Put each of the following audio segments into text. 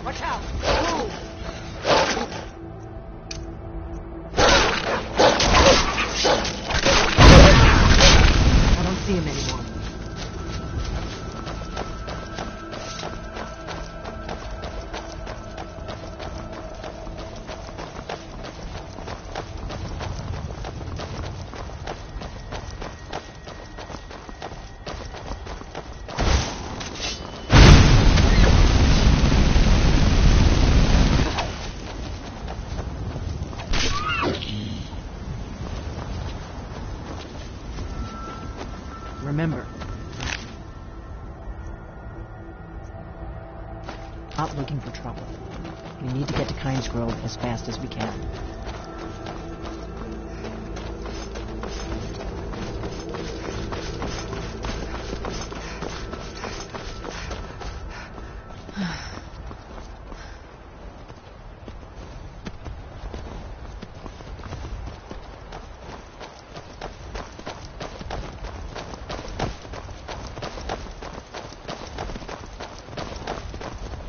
Watch out! Move! I don't see him anymore. Remember, out looking for trouble. We need to get to Kynes Grove as fast as we can.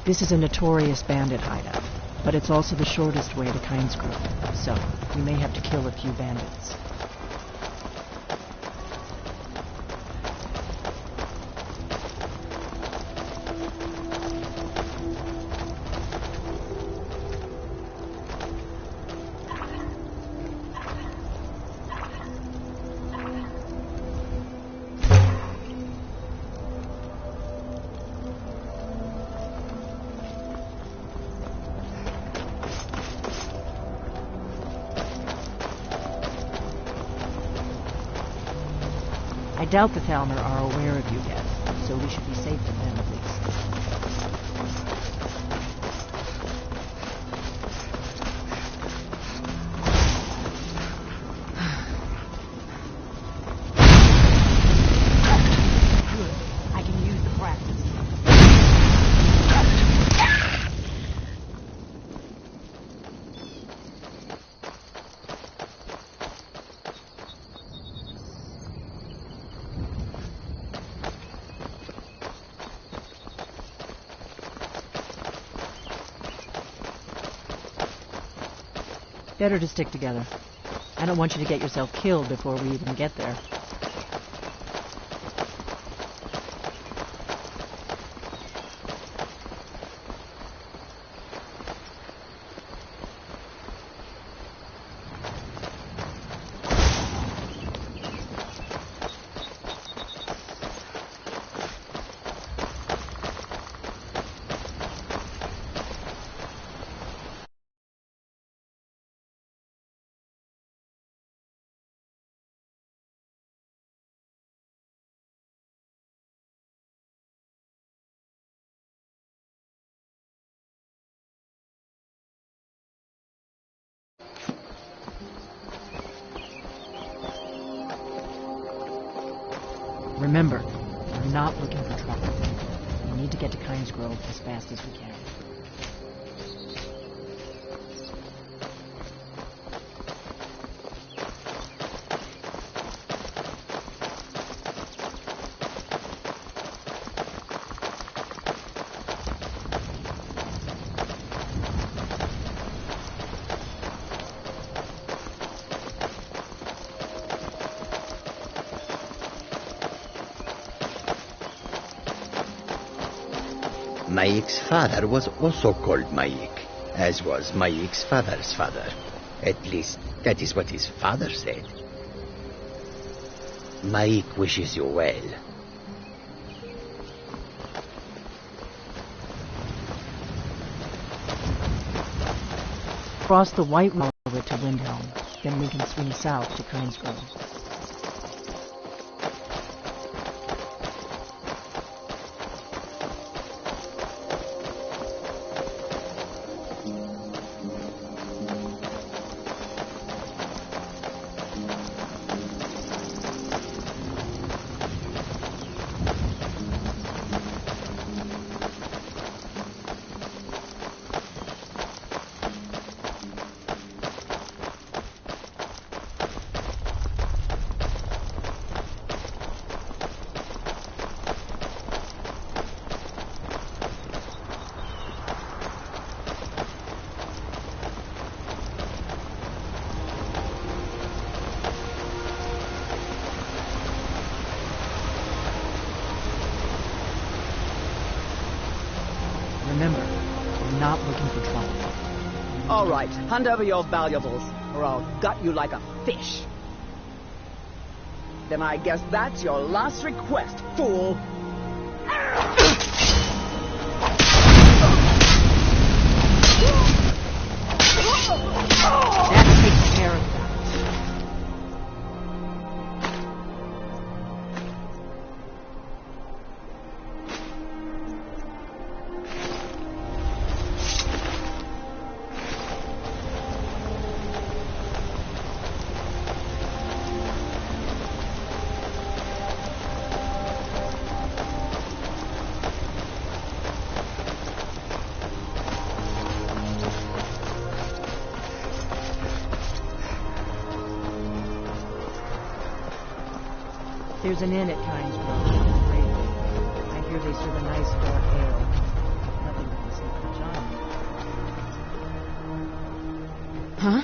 This is a notorious bandit hideout, but it's also the shortest way to Kynes Grove, so we may have to kill a few bandits. I doubt the Thalmor are aware of you yet, so we should be safe from them at least. Good. I can use the practice. Better to stick together. I don't want you to get yourself killed before we even get there. Remember, we're not looking for trouble. We need to get to Kynes Grove as fast as we can. Maik's father was also called Maik, as was Maik's father's father. At least, that is what his father said. Maik wishes you well. Cross the White Wall over to Windhelm, then we can swing south to Kynes Grove. not looking for trouble. All right, hand over your valuables, or I'll gut you like a fish. Then I guess that's your last request, fool. That takes care of that. There's an inn at Kynes Grove. I hear they serve a nice dark ale. Nothing like a simple John. Huh?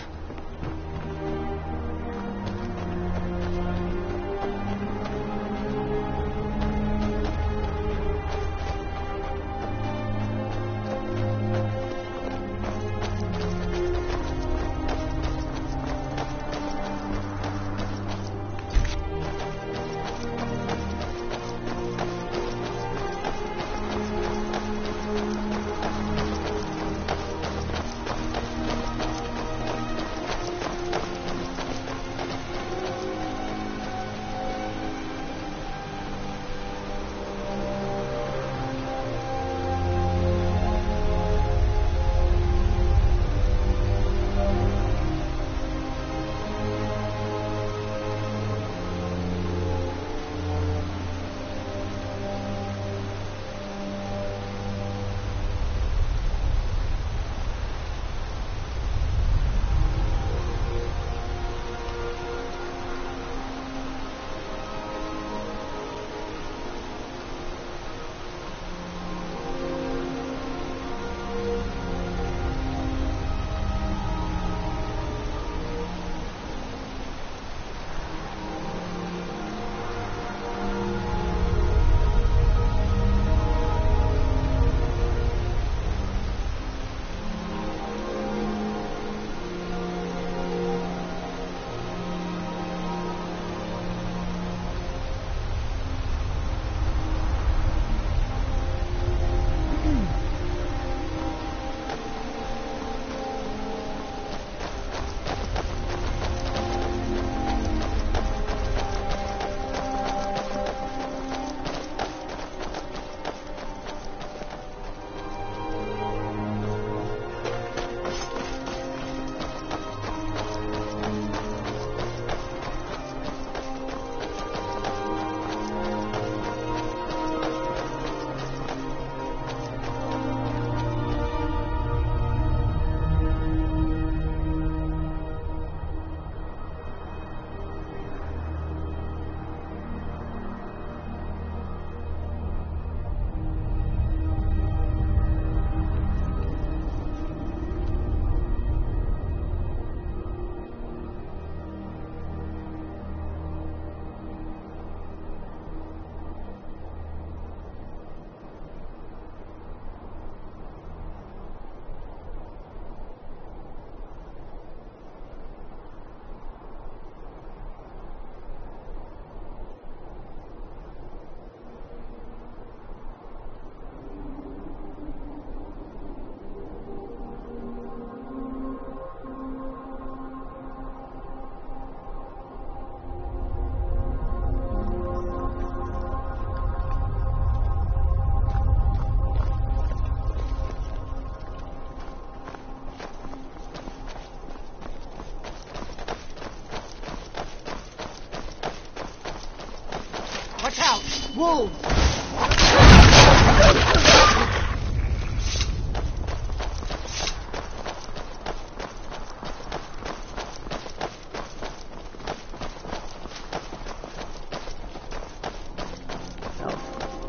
Watch out! Wolves!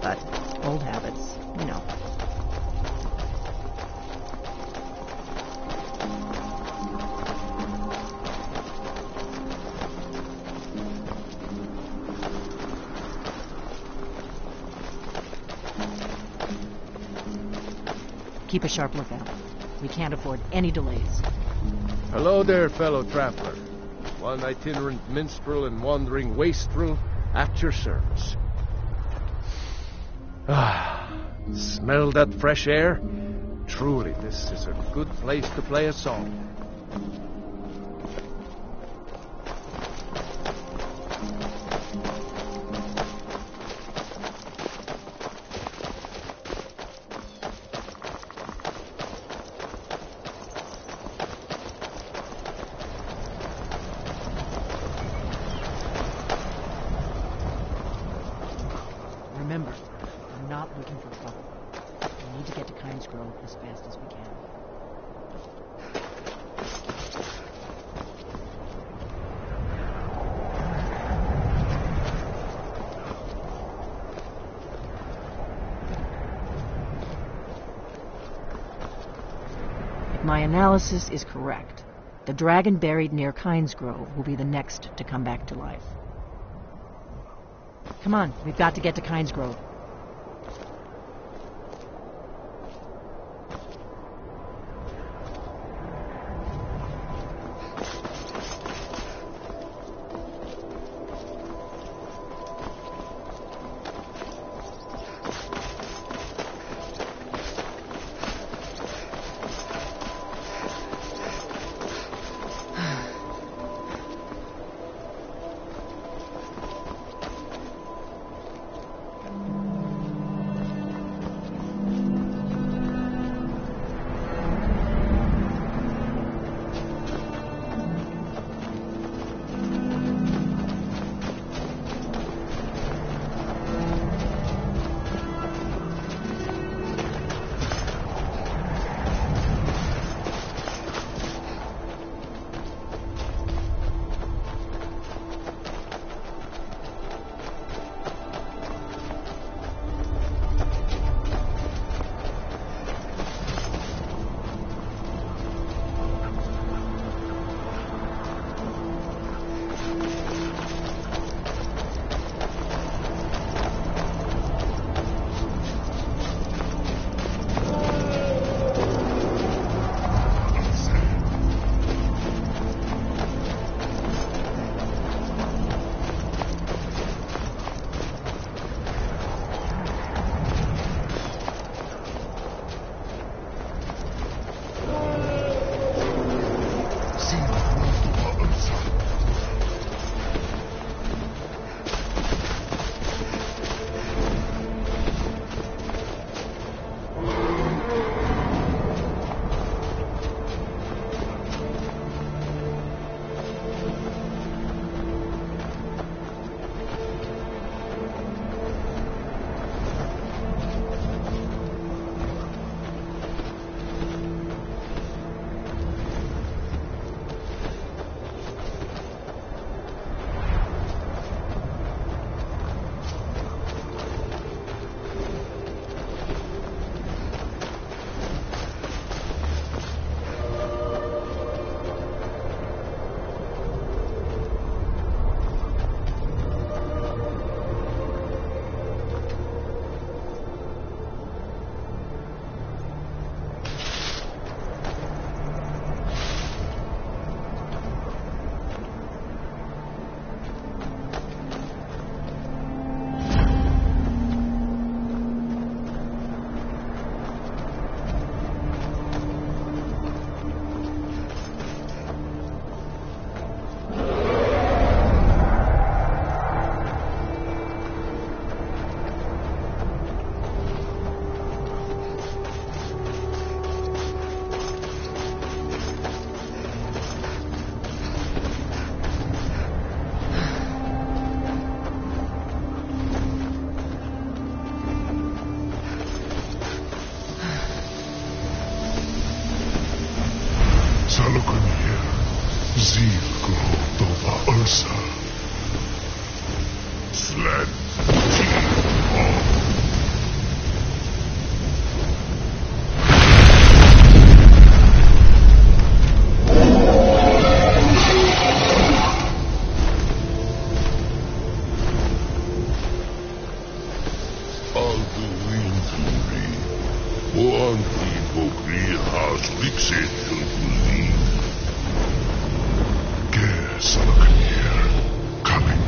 But old habits, you know. Keep a sharp lookout. We can't afford any delays. Hello there, fellow traveler. One itinerant minstrel and wandering wastrel at your service. Ah, smell that fresh air? Truly, this is a good place to play a song. Remember, we're not looking for trouble. We need to get to Kynes Grove as fast as we can. If my analysis is correct, the dragon buried near Kynes Grove will be the next to come back to life. Come on, we've got to get to Kynes Grove. One people har riksheden ulin. Kesalaknir, Kalimir.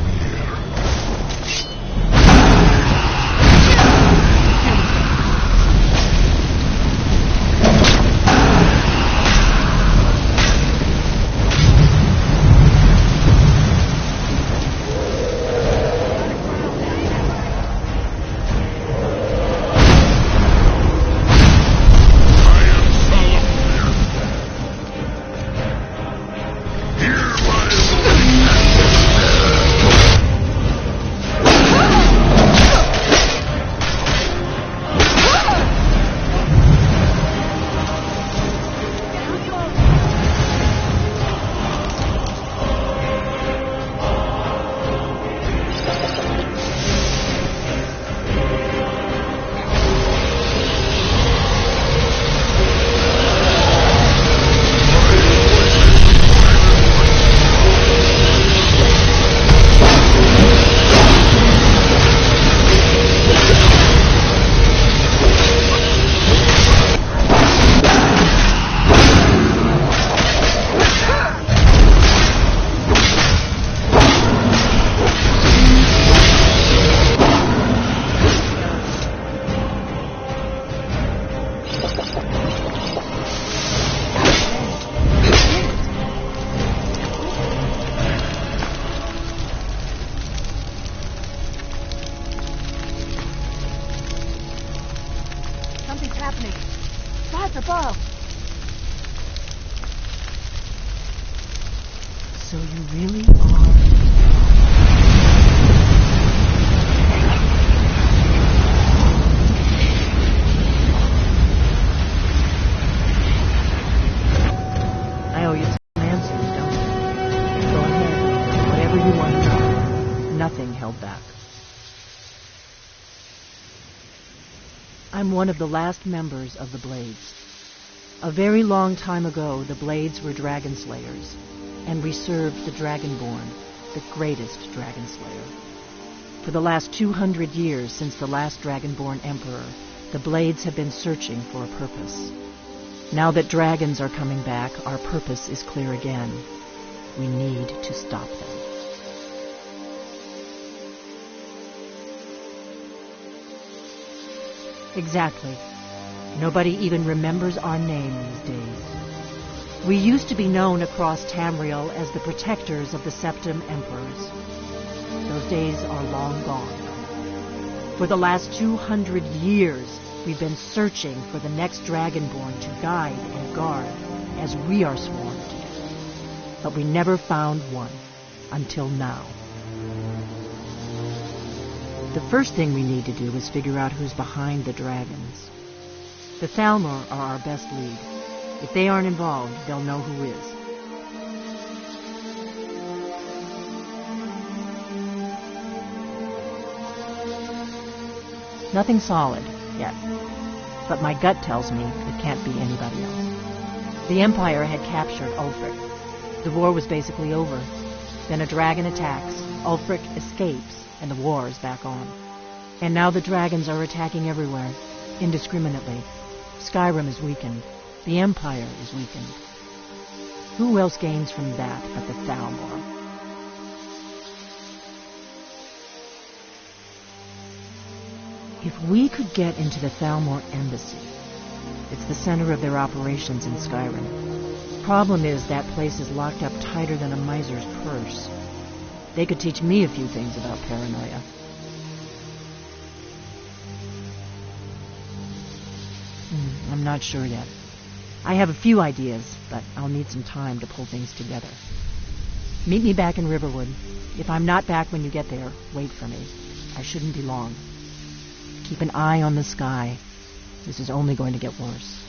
Something's happening. Guards above. So you really are... I owe you some answers, don't I? Go ahead. Whatever you want to know. Nothing held back. I'm one of the last members of the Blades. A very long time ago, the Blades were dragon slayers, and we served the Dragonborn, the greatest dragon slayer. For the last 200 years since the last Dragonborn Emperor, the Blades have been searching for a purpose. Now that dragons are coming back, our purpose is clear again. We need to stop them. Exactly. Nobody even remembers our name these days. We used to be known across Tamriel as the protectors of the Septim Emperors. Those days are long gone. For the last 200 years, we've been searching for the next Dragonborn to guide and guard, as we are sworn to do. But we never found one, until now. The first thing we need to do is figure out who's behind the dragons. The Thalmor are our best lead. If they aren't involved, they'll know who is. Nothing solid, yet. But my gut tells me it can't be anybody else. The Empire had captured Ulfric. The war was basically over. Then a dragon attacks, Ulfric escapes, and the war is back on. And now the dragons are attacking everywhere, indiscriminately. Skyrim is weakened. The Empire is weakened. Who else gains from that but the Thalmor? If we could get into the Thalmor embassy, it's the center of their operations in Skyrim. Problem is, that place is locked up tighter than a miser's purse. They could teach me a few things about paranoia. I'm not sure yet. I have a few ideas, but I'll need some time to pull things together. Meet me back in Riverwood. If I'm not back when you get there, wait for me. I shouldn't be long. Keep an eye on the sky. This is only going to get worse.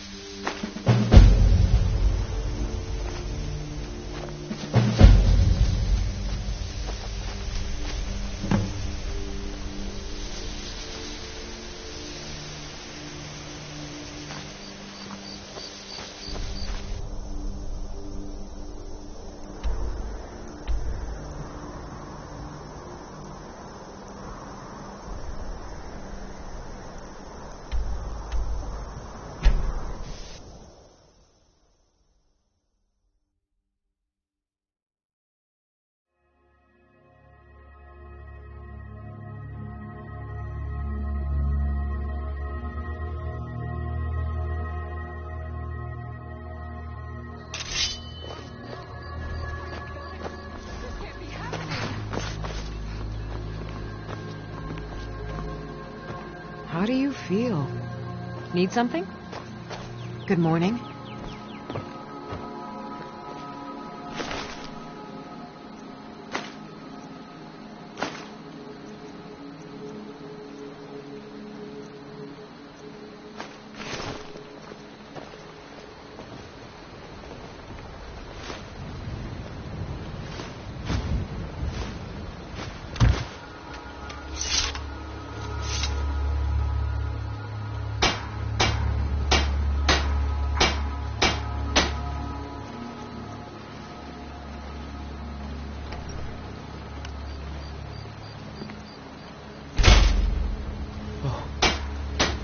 How do you feel? Need something? Good morning.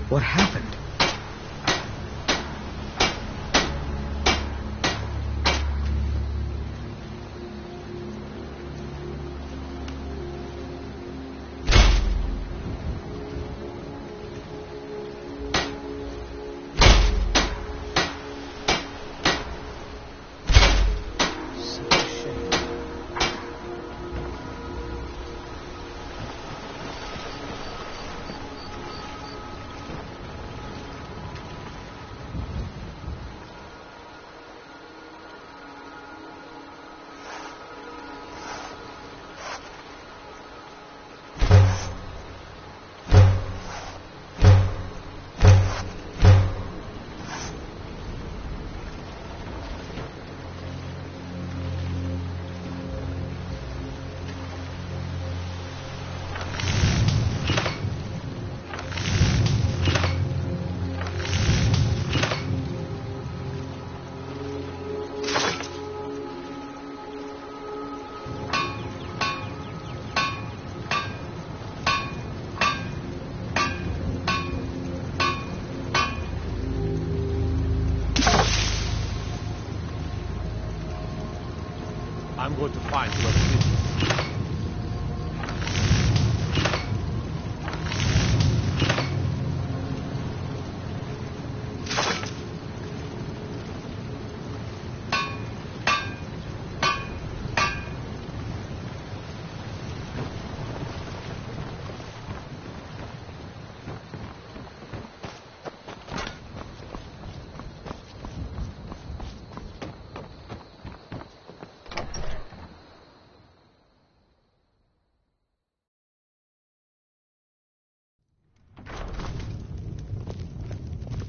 What happened? I'm going to find whoever did this.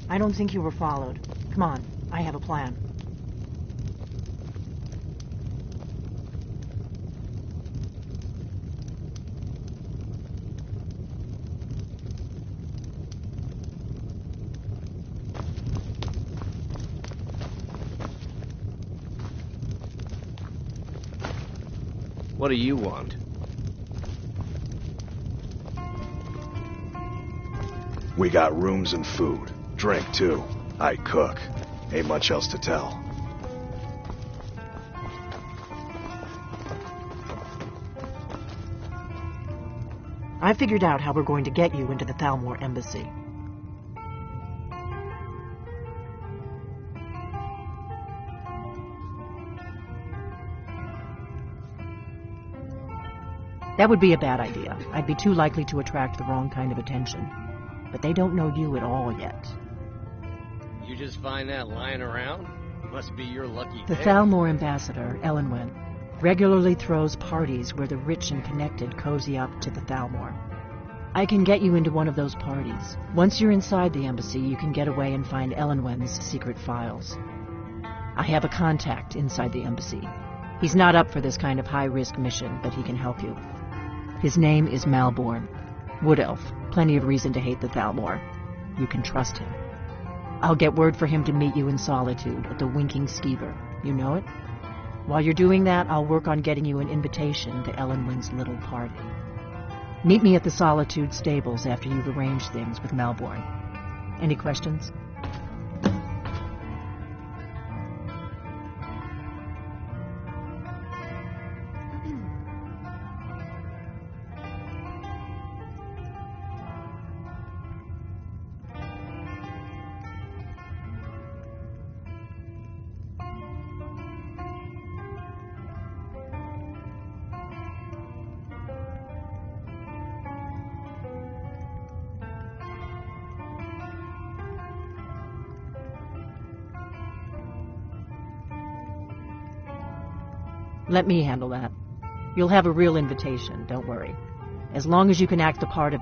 I don't think you were followed. Come on, I have a plan. What do you want? We got rooms and food. Drink, too. I cook. Ain't much else to tell. I figured out how we're going to get you into the Thalmor embassy. That would be a bad idea. I'd be too likely to attract the wrong kind of attention. But they don't know you at all yet. You just find that lying around? Must be your lucky The day. Thalmor ambassador, Elenwen, regularly throws parties where the rich and connected cozy up to the Thalmor. I can get you into one of those parties. Once you're inside the embassy, you can get away and find Elenwen's secret files. I have a contact inside the embassy. He's not up for this kind of high-risk mission, but he can help you. His name is Malborn. Wood Elf. Plenty of reason to hate the Thalmor. You can trust him. I'll get word for him to meet you in Solitude at the Winking Skeever. You know it? While you're doing that, I'll work on getting you an invitation to Elenwen's little party. Meet me at the Solitude stables after you've arranged things with Malborn. Any questions? Let me handle that. You'll have a real invitation, don't worry. As long as you can act the part of...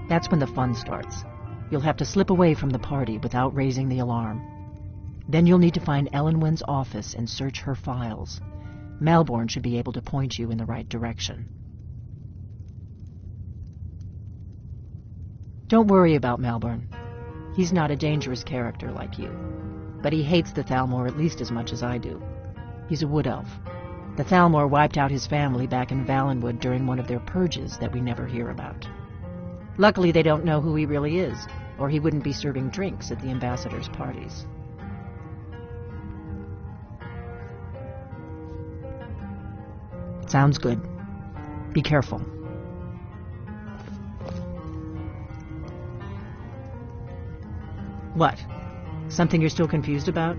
That's when the fun starts. You'll have to slip away from the party without raising the alarm. Then you'll need to find Elenwen's office and search her files. Malborn should be able to point you in the right direction. Don't worry about Malborn. He's not a dangerous character like you. But he hates the Thalmor at least as much as I do. He's a wood elf. The Thalmor wiped out his family back in Valenwood during one of their purges that we never hear about. Luckily, they don't know who he really is, or he wouldn't be serving drinks at the ambassadors' parties. Sounds good. Be careful. What? Something you're still confused about?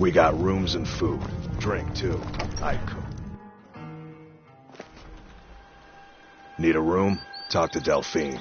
We got rooms and food. Drink, too. I cook. Need a room? Talk to Delphine.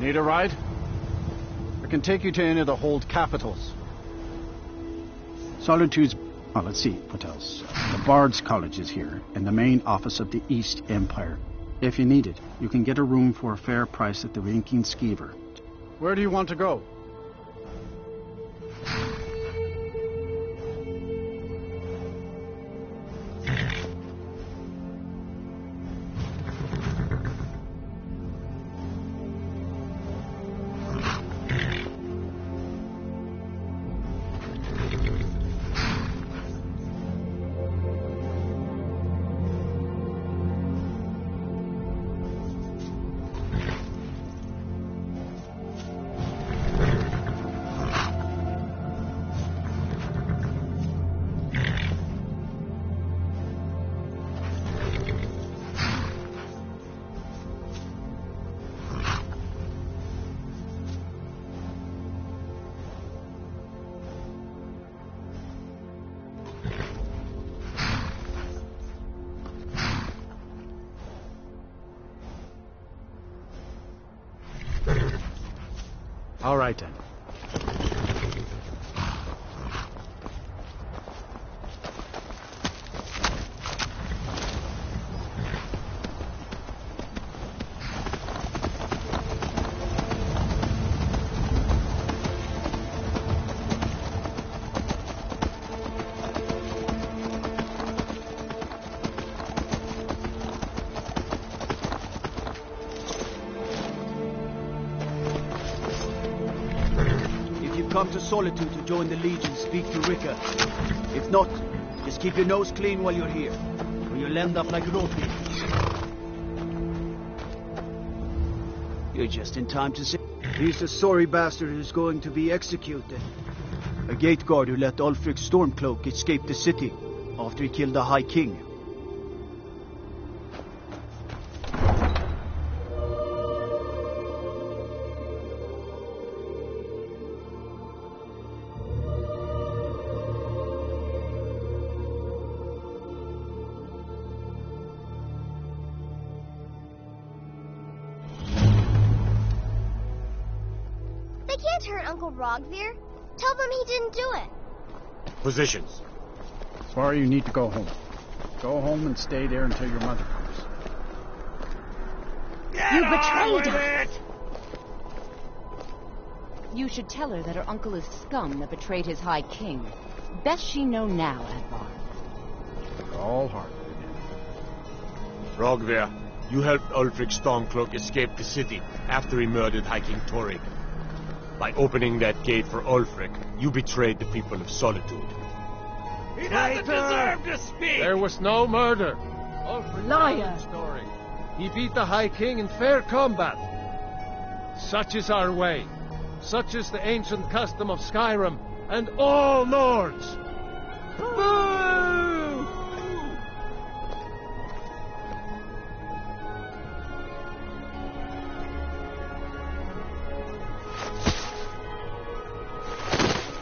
Need a ride? I can take you to any of the hold capitals. Solitude's... Oh, let's see, what else? The Bard's College is here, and the main office of the East Empire. If you need it, you can get a room for a fair price at the Winking Skeever. Where do you want to go? All right, then. Come to Solitude to join the Legion, speak to Ricker. If not, just keep your nose clean while you're here, or you'll end up like Roti. You're just in time to say... He's the sorry bastard who's going to be executed. A gate guard who let Ulfric Stormcloak escape the city after he killed the High King. Hurt Uncle Rogvir? Tell them he didn't do it. Positions. Sorry, you need to go home. Go home and stay there until your mother comes. You betrayed her! You should tell her that her uncle is scum that betrayed his High King. Best she know now, Advar. You're all hearted again. Rogvir, you helped Ulfric Stormcloak escape the city after he murdered High King Torrig. By opening that gate for Ulfric, you betrayed the people of Solitude. He doesn't deserve to speak! There was no murder. Ulfric Liar! Story. He beat the High King in fair combat. Such is our way. Such is the ancient custom of Skyrim and all Nords. Boo!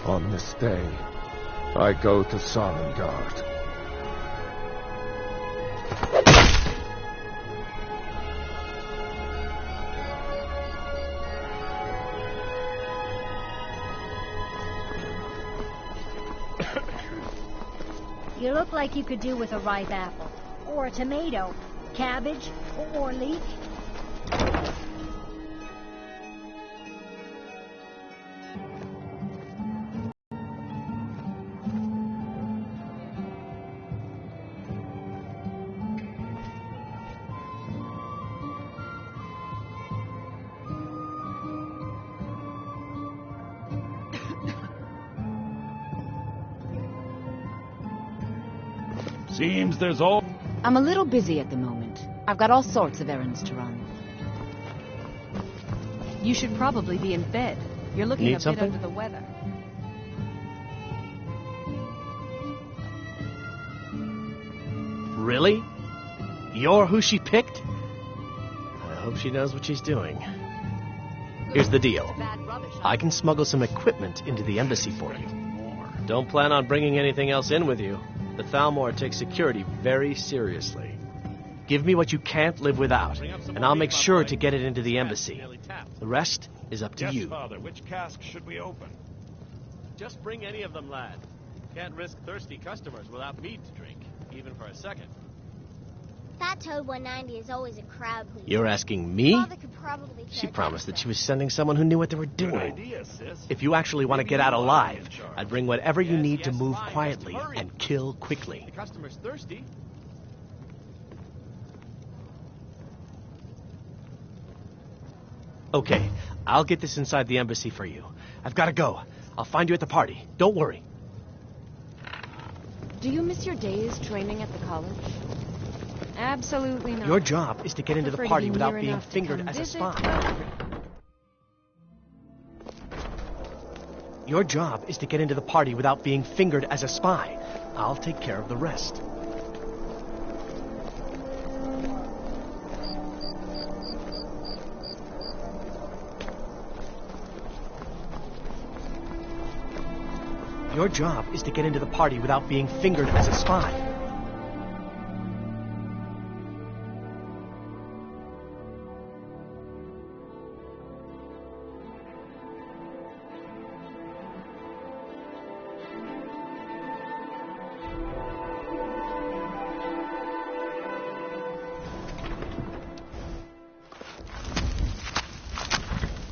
On this day, I go to Sovngarde. You look like you could do with a ripe apple, or a tomato, cabbage, or leek. Seems there's all... I'm a little busy at the moment. I've got all sorts of errands to run. You should probably be in bed. You're looking a bit under the weather. Really? You're who she picked? I hope she knows what she's doing. Here's the deal. I can smuggle some equipment into the embassy for you. Don't plan on bringing anything else in with you. The Thalmor takes security very seriously. Give me what you can't live without, and I'll make sure to get it into the embassy. The rest is up to Yes, you. Father. Which cask should we open? Just bring any of them, lad. Can't risk thirsty customers without mead to drink, even for a second. That Toad 190 is always a crowd pleaser. You're asking me? Father could probably She charge promised that extra. she was sending someone who knew what they were Good doing. idea, sis. If you actually want to get out alive, I'd bring whatever you need to move quietly and kill quickly. The customer's thirsty. Okay, I'll get this inside the embassy for you. I've got to go. I'll find you at the party. Don't worry. Do you miss your days training at the college? Absolutely not. Your job is to get into the Prefer to party be without near being enough to fingered come as a visit, spy. Your job is to get into the party without being fingered as a spy. I'll take care of the rest. Your job is to get into the party without being fingered as a spy.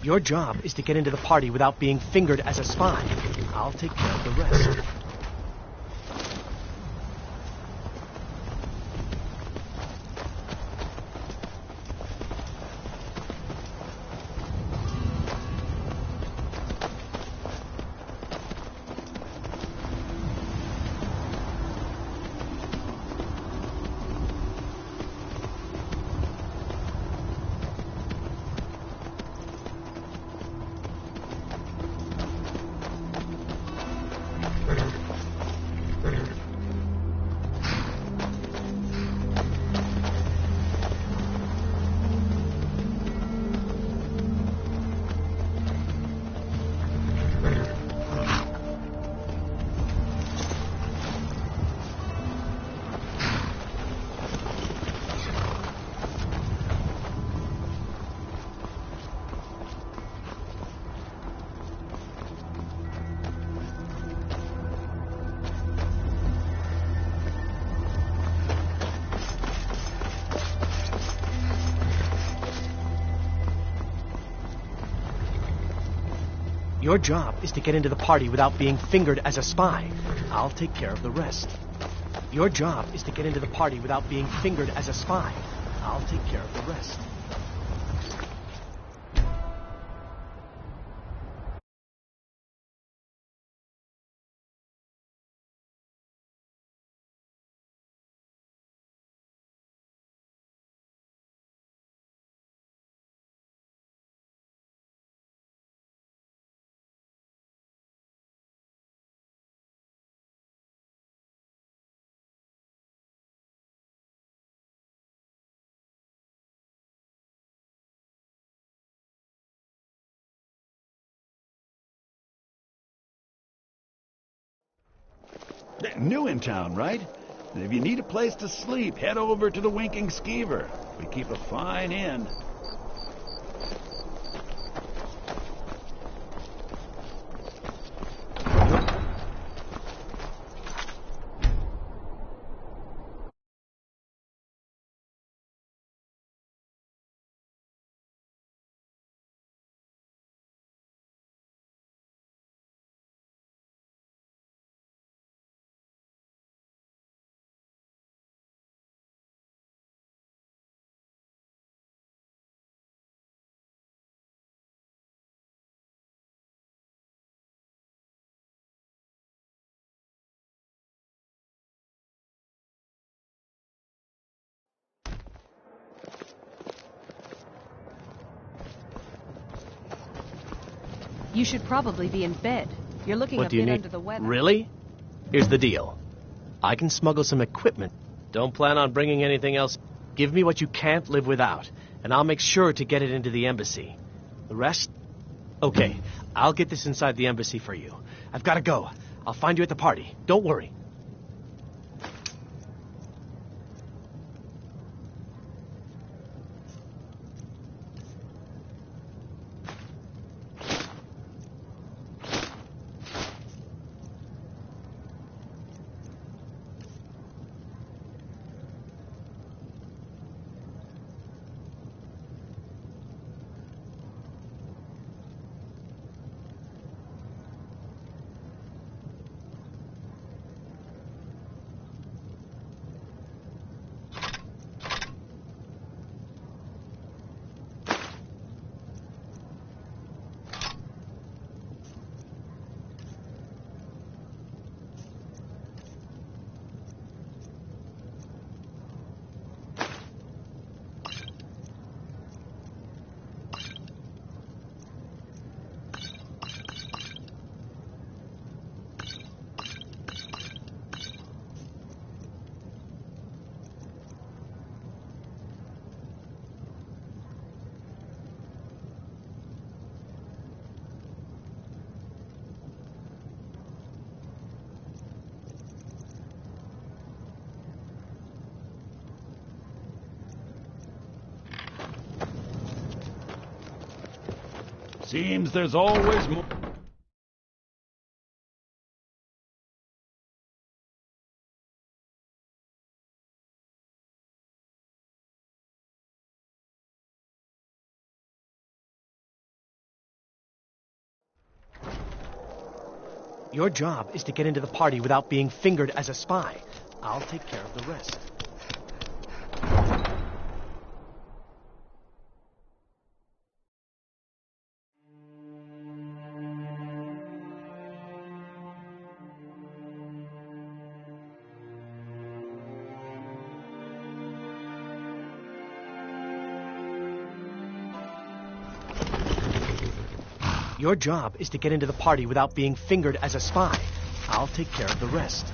Your job is to get into the party without being fingered as a spy. I'll take care of the rest. Your job is to get into the party without being fingered as a spy. I'll take care of the rest. Your job is to get into the party without being fingered as a spy. I'll take care of the rest. New in town, right? And if you need a place to sleep, head over to the Winking Skeever. We keep a fine inn. You should probably be in bed. You're looking What a do you bit need? under the weather. Really? Here's the deal. I can smuggle some equipment. Don't plan on bringing anything else. Give me what you can't live without, and I'll make sure to get it into the embassy. The rest? Okay, I'll get this inside the embassy for you. I've got to go. I'll find you at the party. Don't worry. Seems there's always more. Your job is to get into the party without being fingered as a spy. I'll take care of the rest. Your job is to get into the party without being fingered as a spy. I'll take care of the rest.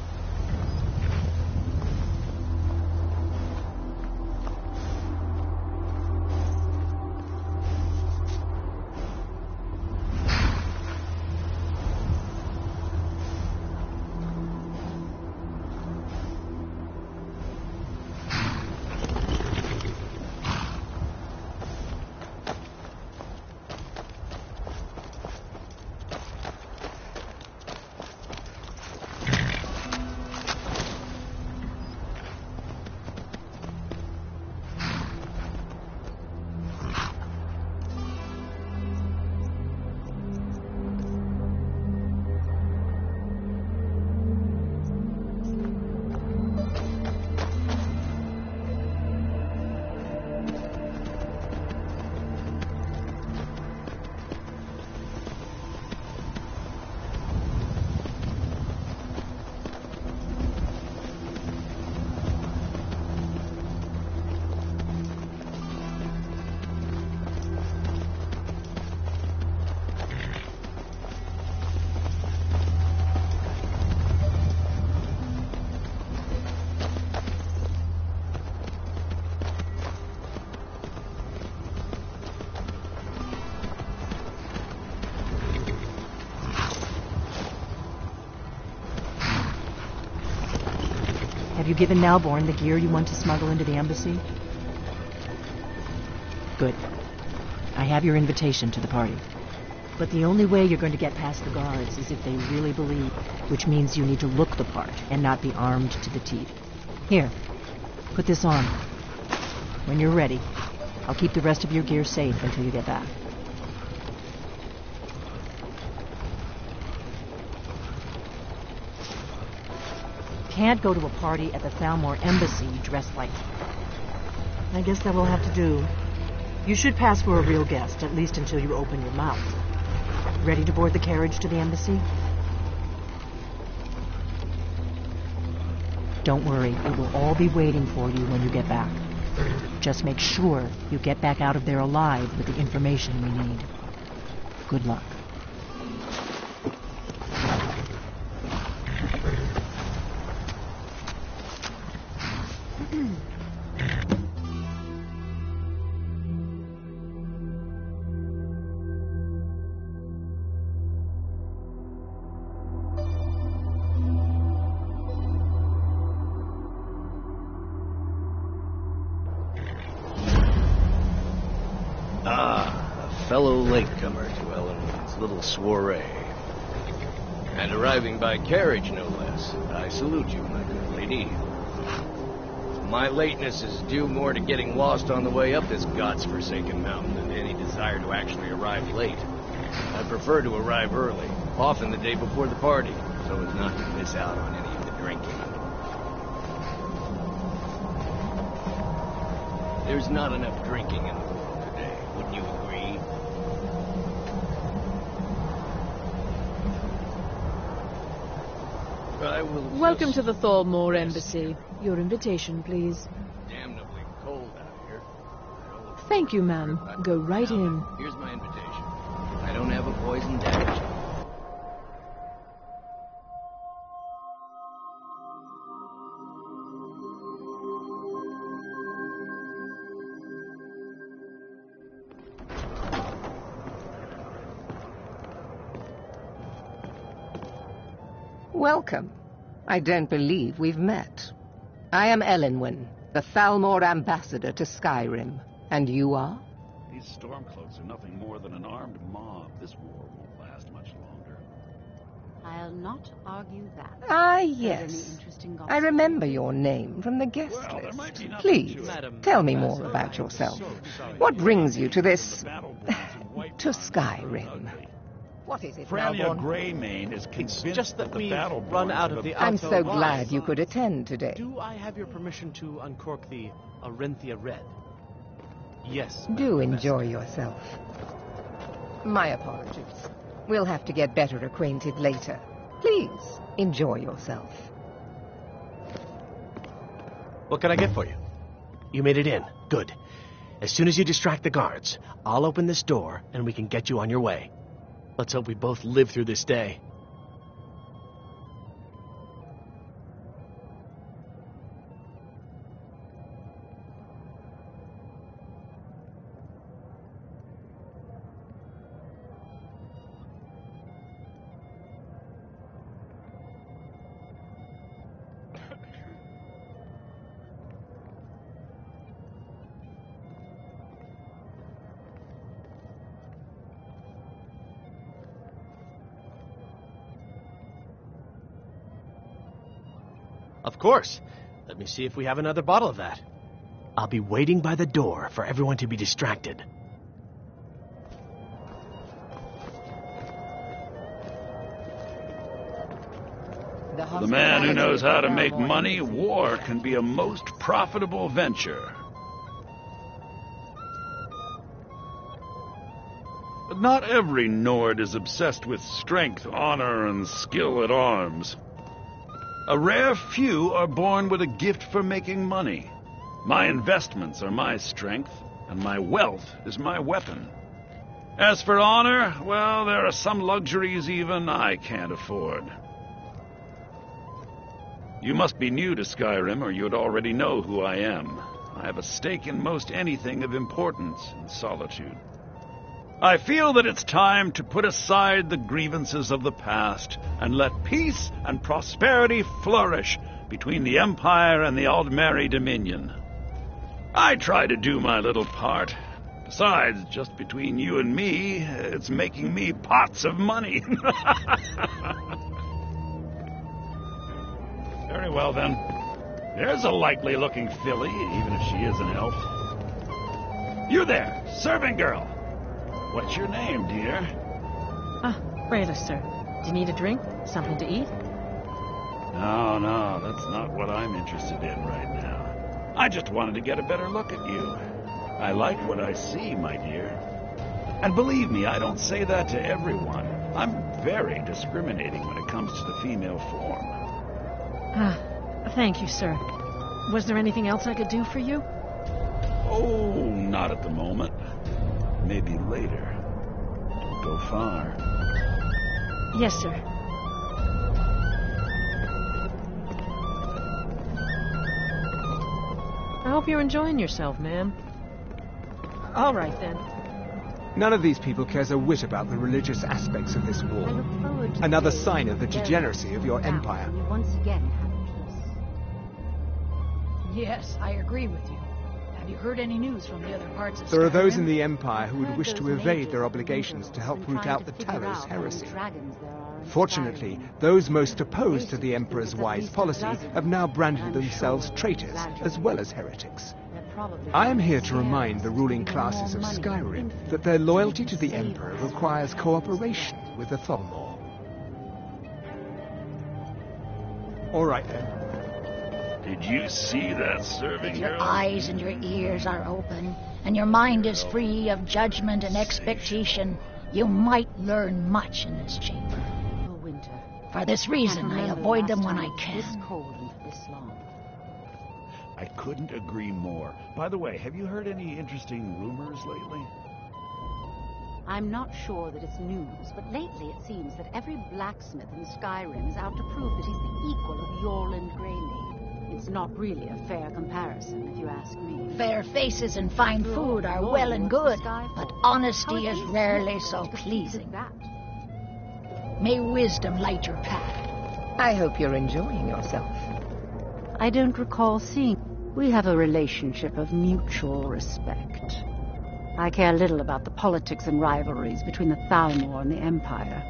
Have you given Malborn the gear you want to smuggle into the embassy? Good. I have your invitation to the party. But the only way you're going to get past the guards is if they really believe, which means you need to look the part and not be armed to the teeth. Here, put this on. When you're ready, I'll keep the rest of your gear safe until you get back. Can't go to a party at the Thalmor embassy dressed like... I guess that will have to do. You should pass for a real guest, at least until you open your mouth. Ready to board the carriage to the embassy? Don't worry, it will all be waiting for you when you get back. Just make sure you get back out of there alive with the information we need. Good luck. Fellow latecomer to Ellenwood's little soiree. And arriving by carriage, no less. I salute you, my good lady. My lateness is due more to getting lost on the way up this god's-forsaken mountain than any desire to actually arrive late. I prefer to arrive early, often the day before the party, so as not to miss out on any of the drinking. There's not enough drinking in the world today, wouldn't you agree? Welcome to the Thalmor Embassy. Your invitation, please. Damnably cold out here. Thank you, ma'am. Go right in. Here's my invitation. I don't have a poison dagger. Welcome. I don't believe we've met. I am Ellenwyn, the Thalmor ambassador to Skyrim. And you are? These Stormcloaks are nothing more than an armed mob. This war won't last much longer. I'll not argue that. Ah, Any yes. interesting I gossip? remember your name from the guest Well, there list. might be nothing Please, to it. Madam, tell me more about yourself. What brings you to this... to Skyrim? What is it, Frelia Melbourne? Greymane is It's convinced just that we've the run out of the I'm Alto so wine. glad you could attend today. Do I have your permission to uncork the Arenthia Red? Yes. Do enjoy yourself. My apologies. We'll have to get better acquainted later. Please, enjoy yourself. What can I get for you? You made it in. Good. As soon as you distract the guards, I'll open this door and we can get you on your way. Let's hope we both live through this day. Of course. Let me see if we have another bottle of that. I'll be waiting by the door for everyone to be distracted. For the man who knows how to make money, war can be a most profitable venture. But not every Nord is obsessed with strength, honor, and skill at arms. A rare few are born with a gift for making money. My investments are my strength, and my wealth is my weapon. As for honor, well, there are some luxuries even I can't afford. You must be new to Skyrim, or you'd already know who I am. I have a stake in most anything of importance in Solitude. I feel that it's time to put aside the grievances of the past and let peace and prosperity flourish between the Empire and the Aldmeri Dominion. I try to do my little part. Besides, just between you and me, it's making me pots of money. Very well, then. There's a likely-looking filly, even if she is an elf. You there, servant girl. What's your name, dear? Ah, Rayla, sir. Do you need a drink? Something to eat? No, that's not what I'm interested in right now. I just wanted to get a better look at you. I like what I see, my dear. And believe me, I don't say that to everyone. I'm very discriminating when it comes to the female form. Ah, thank you, sir. Was there anything else I could do for you? Oh, not at the moment. Maybe later. Don't go far. Yes, sir. I hope you're enjoying yourself, ma'am. All right, then. None of these people cares a whit about the religious aspects of this war. Another sign of the degeneracy of your empire. We once again have peace. Yes, I agree with you. Have you heard any news from the other parts of There are those Skyrim? in the Empire who would wish to evade their obligations to help root out the Talos heresy. Fortunately, those most opposed to the Emperor's wise policy have now branded themselves traitors as well as heretics. I am here to remind the ruling classes of Skyrim that their loyalty to the Emperor requires cooperation with the Tholmor. All right, then. Did you see that serving If your girl? eyes and your ears are open, and your mind is free of judgment and expectation, you might learn much in this chamber. For this reason, I avoid them when I can. I couldn't agree more. By the way, have you heard any interesting rumors lately? I'm not sure that it's news, but lately it seems that every blacksmith in Skyrim is out to prove that he's the equal of Yorland Greymane. It's not really a fair comparison, if you ask me. Fair faces and fine food are well and good, but honesty is rarely so pleasing. May wisdom light your path. I hope you're enjoying yourself. I don't recall seeing. We have a relationship of mutual respect. I care little about the politics and rivalries between the Thalmor and the Empire.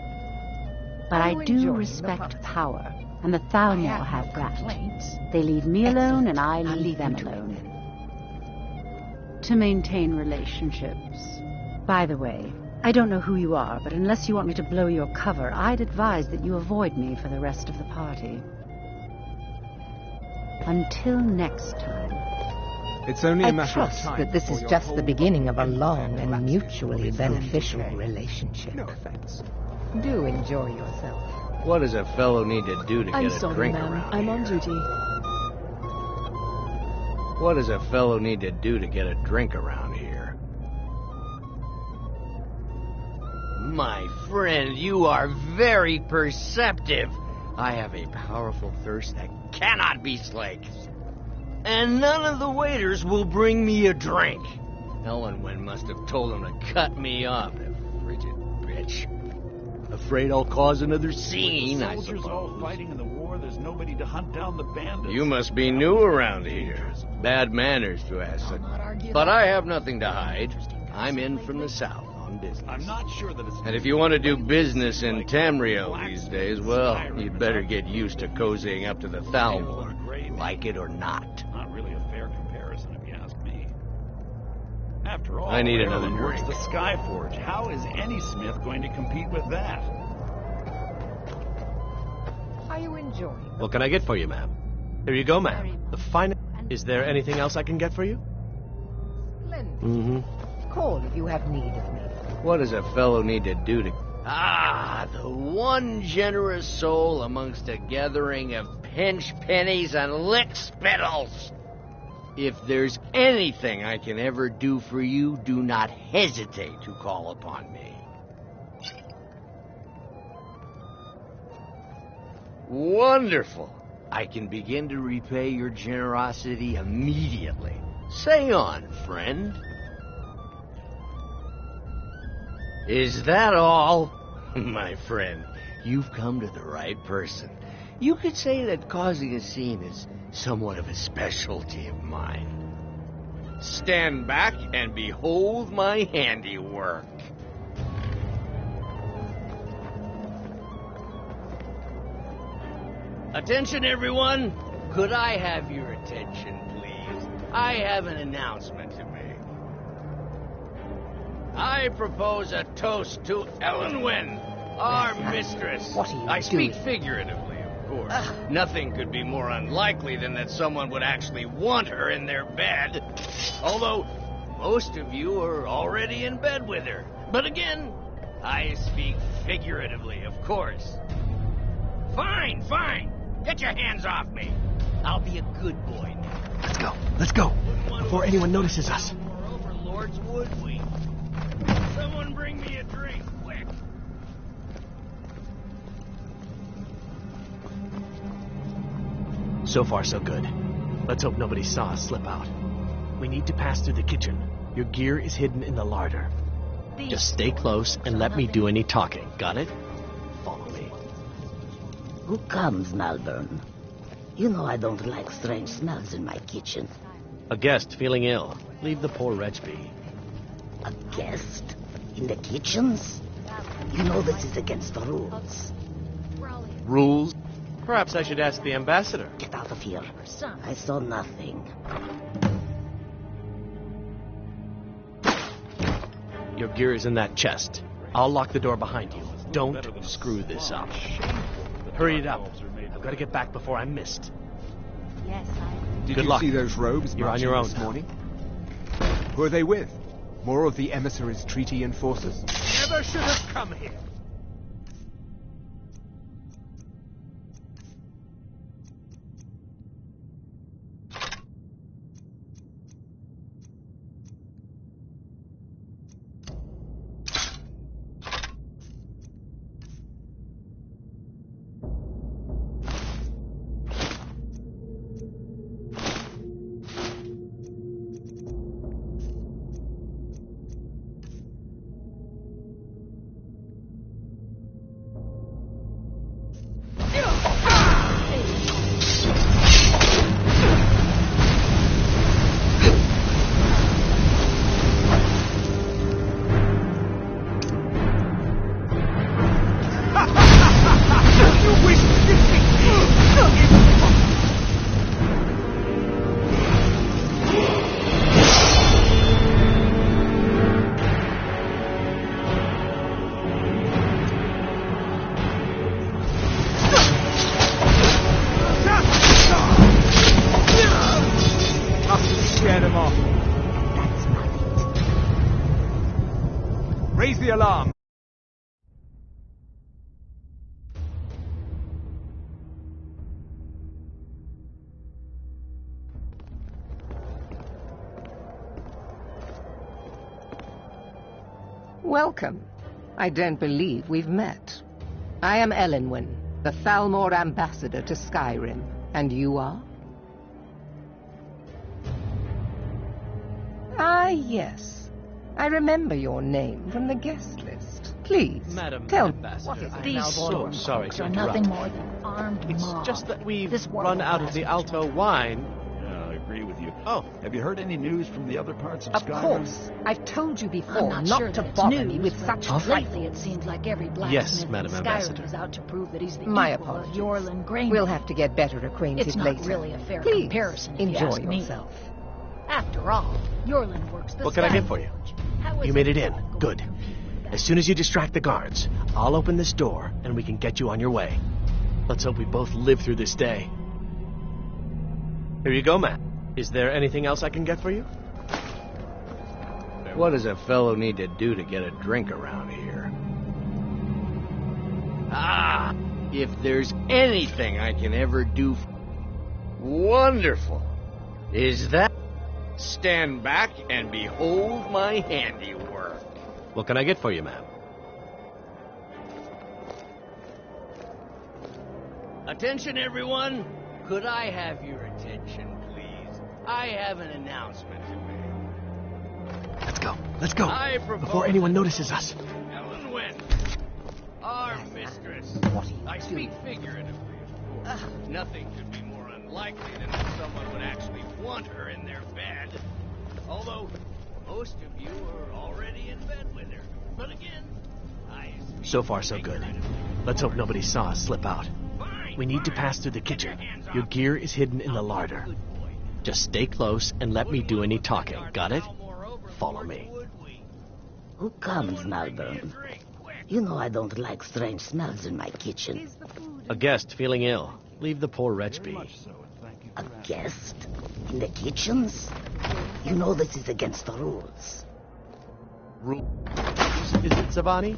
But I do respect power, and the Thalmor have that. They leave me alone, and I leave them alone. To maintain relationships. By the way, I don't know who you are, but unless you want me to blow your cover, I'd advise that you avoid me for the rest of the party. Until next time. It's only a matter of trust time. that this is just the beginning of a long and mutually beneficial relationship. No offense. Do enjoy yourself. What does a fellow need to do to I'm get a sorry, drink ma'am. around I'm here? on duty. What does a fellow need to do to get a drink around here? My friend, you are very perceptive. I have a powerful thirst that cannot be slaked. And none of the waiters will bring me a drink. Ellenwen must have told them to cut me off, the frigid bitch. Afraid I'll cause another scene, I Soldiers all suppose. fighting in the war, there's nobody to hunt down the bandits. You must be new around here. Bad manners to ask. But I have nothing to hide. I'm in from the south on business. I'm not sure that it's... And if you want to do business in Tamriel these days, well, you'd better get used to cozying up to the Thalmor, like it or not. Not really a fair comparison, if you ask me. After all, I need another Erlen works drink. the Skyforge. How is any smith going to compete with that? Are you enjoying? What can I get for you, ma'am? Here you go, ma'am. The finest. Is there anything else I can get for you? Splendid. Mm-hmm. Call if you have need of me. What does a fellow need to do to... Ah, the one generous soul amongst a gathering of pinch pennies and lick spittles. If there's anything I can ever do for you, do not hesitate to call upon me. Wonderful. I can begin to repay your generosity immediately. Say on, friend. Is that all? My friend, you've come to the right person. You could say that causing a scene is somewhat of a specialty of mine. Stand back and behold my handiwork. Attention, everyone. Could I have your attention, please? I have an announcement to make. I propose a toast to Ellenwen, our mistress. What are you I speak doing? figuratively, of course. Nothing could be more unlikely than that someone would actually want her in their bed. Although, most of you are already in bed with her. But again, I speak figuratively, of course. Fine, fine. Get your hands off me. I'll be a good boy now. Let's go. Let's go. Before anyone notices us. More overlords, would we? Someone bring me a drink, quick. So far, so good. Let's hope nobody saw us slip out. We need to pass through the kitchen. Your gear is hidden in the larder. Just stay close and let me do any talking. Got it? Follow me. Who comes, Malvern? You know I don't like strange smells in my kitchen. A guest feeling ill. Leave the poor wretch be. A guest? In the kitchens? You know this is against the rules. Rules? Perhaps I should ask the ambassador. Get out of here. I saw nothing. Your gear is in that chest. I'll lock the door behind you. Don't screw this up. Hurry it up. I've got to get back before I'm missed. Yes, Did Good you luck. see those robes You're on marching your own this now. morning? Who are they with? More of the emissaries' treaty enforcers? Never should have come here. Scared him off. Raise the alarm. Welcome. I don't believe we've met. I am Elenwen, the Thalmor ambassador to Skyrim. And you are? Ah, yes. I remember your name from the guest list. Please, Madam tell Ambassador, me, what is it? These so sorry to are interrupt. nothing more than armed It's mobs. just that we've This world run out of the has Alto wine. Yeah, I agree with you. Oh. Have you heard any news from the other parts of Of Skyrim? course. I've told you before I'm not sure to that it's bother news, me with but such lately trifles. it seems like every blacksmith Yes, in Madam Skyrim Ambassador. is out to prove that he's the My equal of apologies. Yorlin Grain. We'll have to get better acquainted It's not later. really a fair Please, comparison, if you enjoy ask me. yourself. After all, Yorlin works the What can I get for you? You made it in. Good. As soon as you distract the guards, I'll open this door and we can get you on your way. Let's hope we both live through this day. Here you go, Matt. Is there anything else I can get for you? What does a fellow need to do to get a drink around here? Ah! If there's anything I can ever do wonderful, is that stand back and behold my handiwork. What can I get for you, ma'am? Attention, everyone! Could I have your attention, please? I have an announcement to make. Let's go. Let's go. I propose Before anyone notices us. Ellen Wynn, our mistress. I speak figuratively, of course. Nothing could be more unlikely than that someone would actually want her in their bed. Although, most of you are already in bed with her. But again, So far, so good. Let's hope nobody saw us slip out. We need to pass through the kitchen. Your gear is hidden in the larder. Just stay close and let me do any talking. Got it? Follow me. Who comes, Malvern? You know I don't like strange smells in my kitchen. A guest feeling ill. Leave the poor wretch be. A guest? In the kitchens? You know this is against the rules. Is it Savani?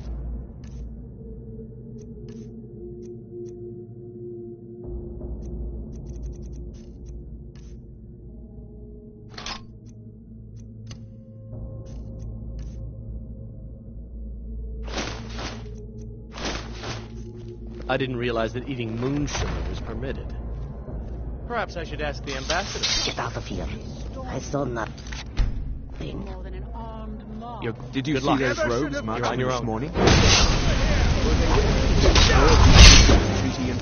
I didn't realize that eating moon sugar was permitted. Perhaps I should ask the ambassador. Get out of here. I saw nothing. Did you Good see luck. those robes You're marching on your this own. morning? Treaty in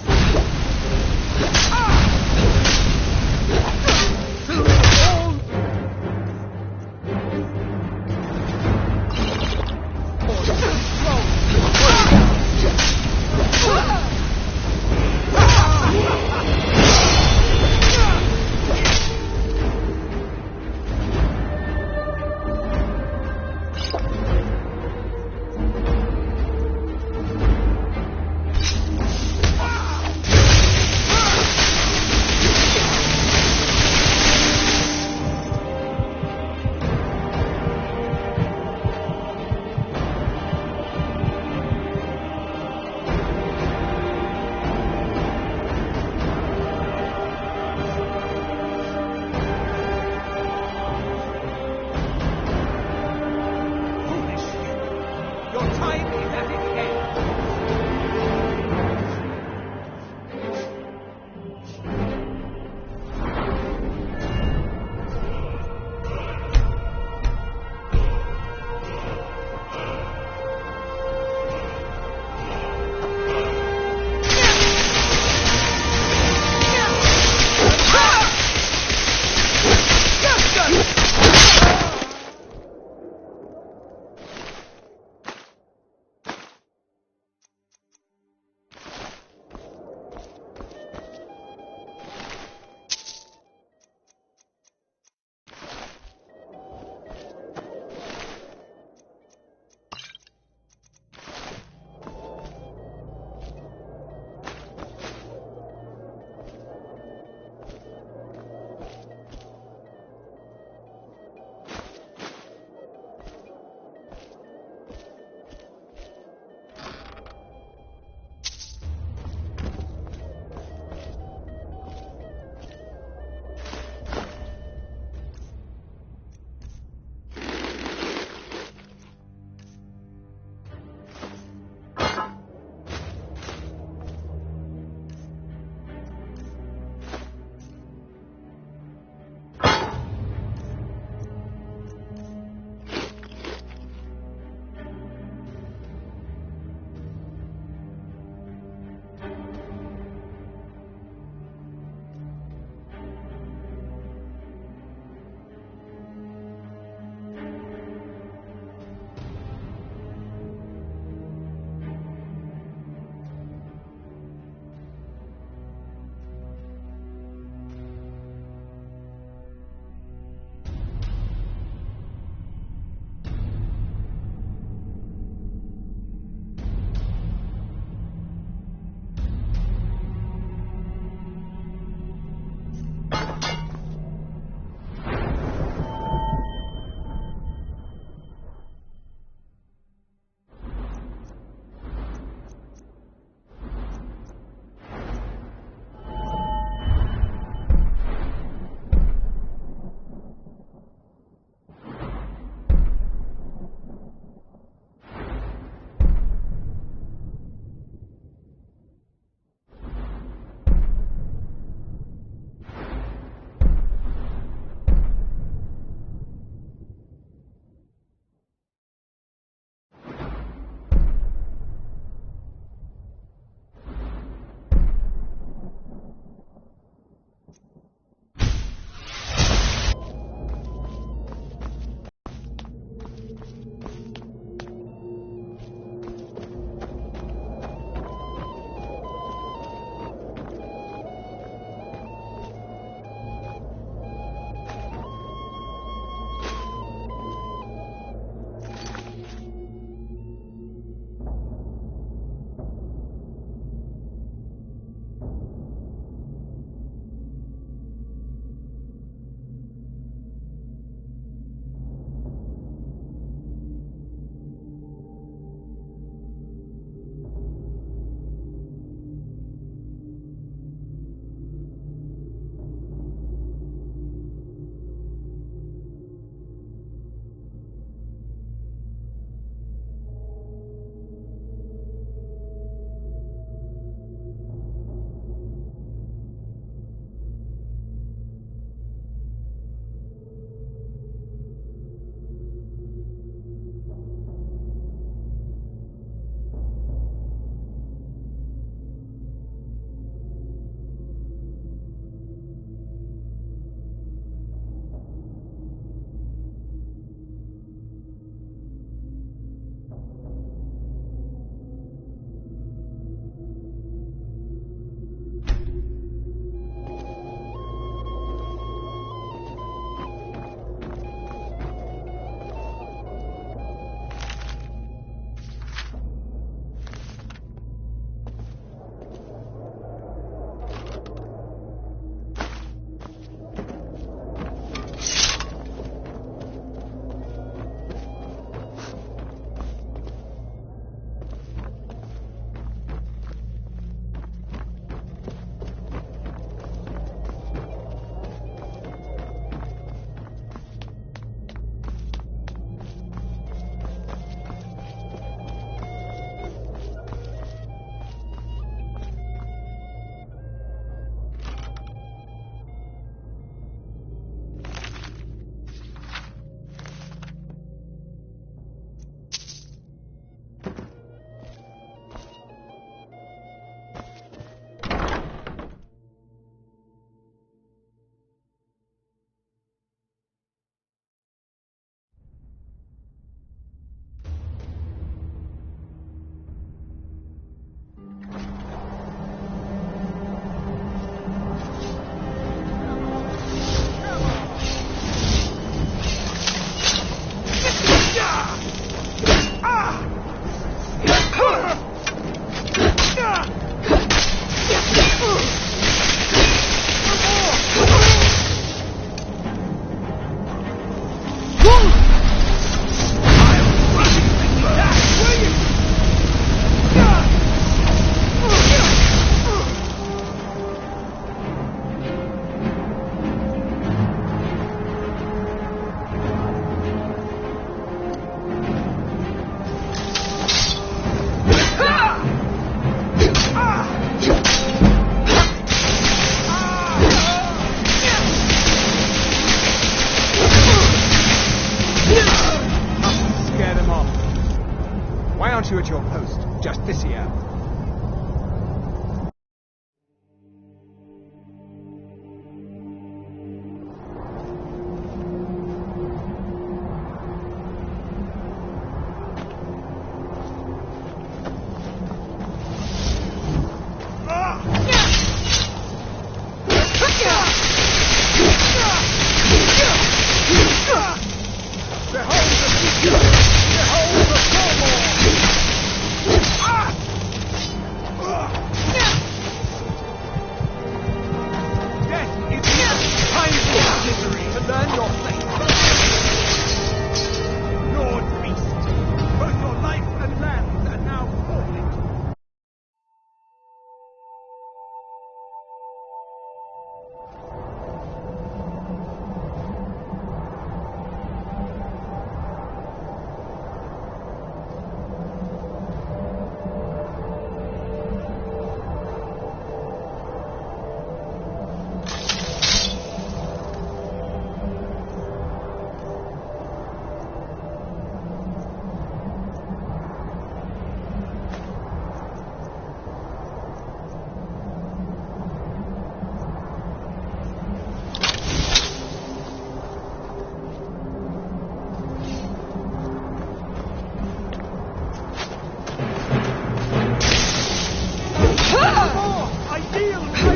shield! My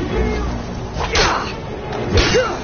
shield!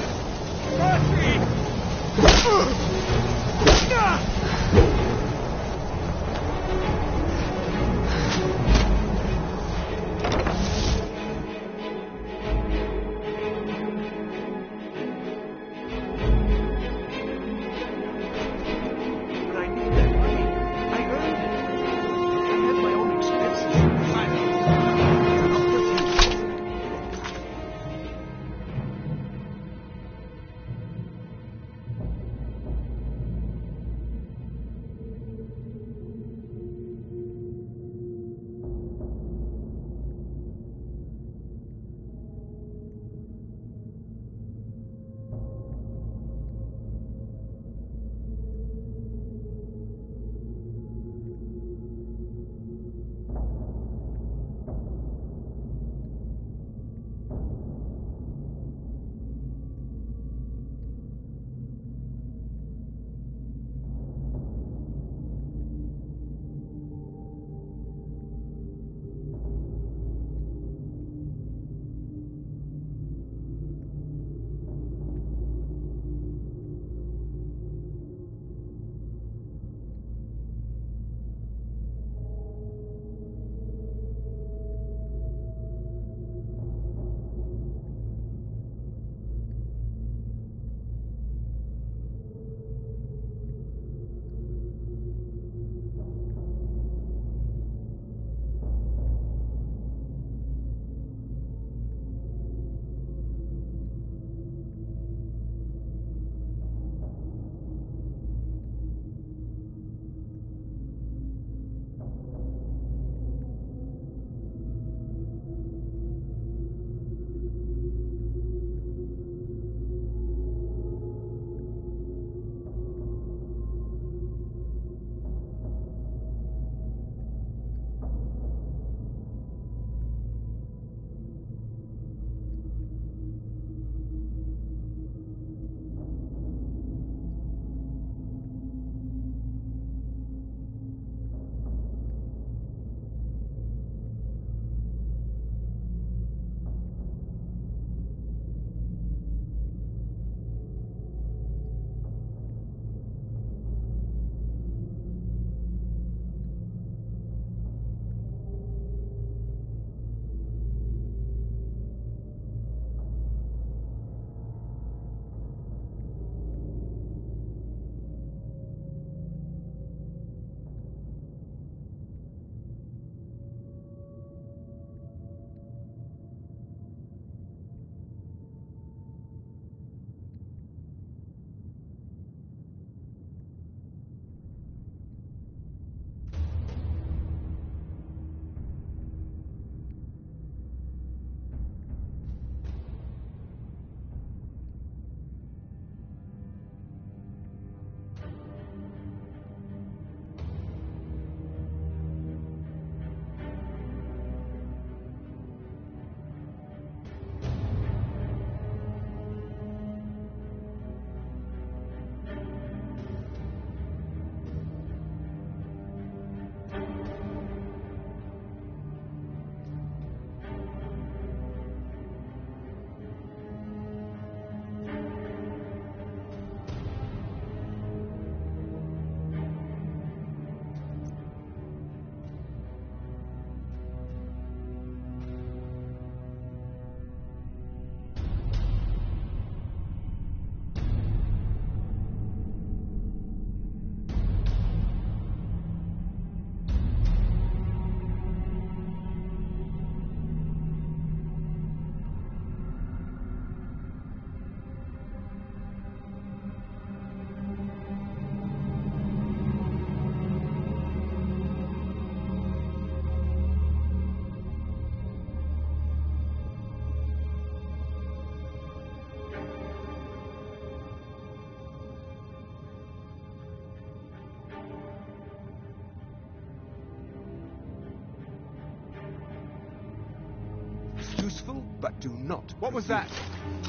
Useful, but do not. What was that?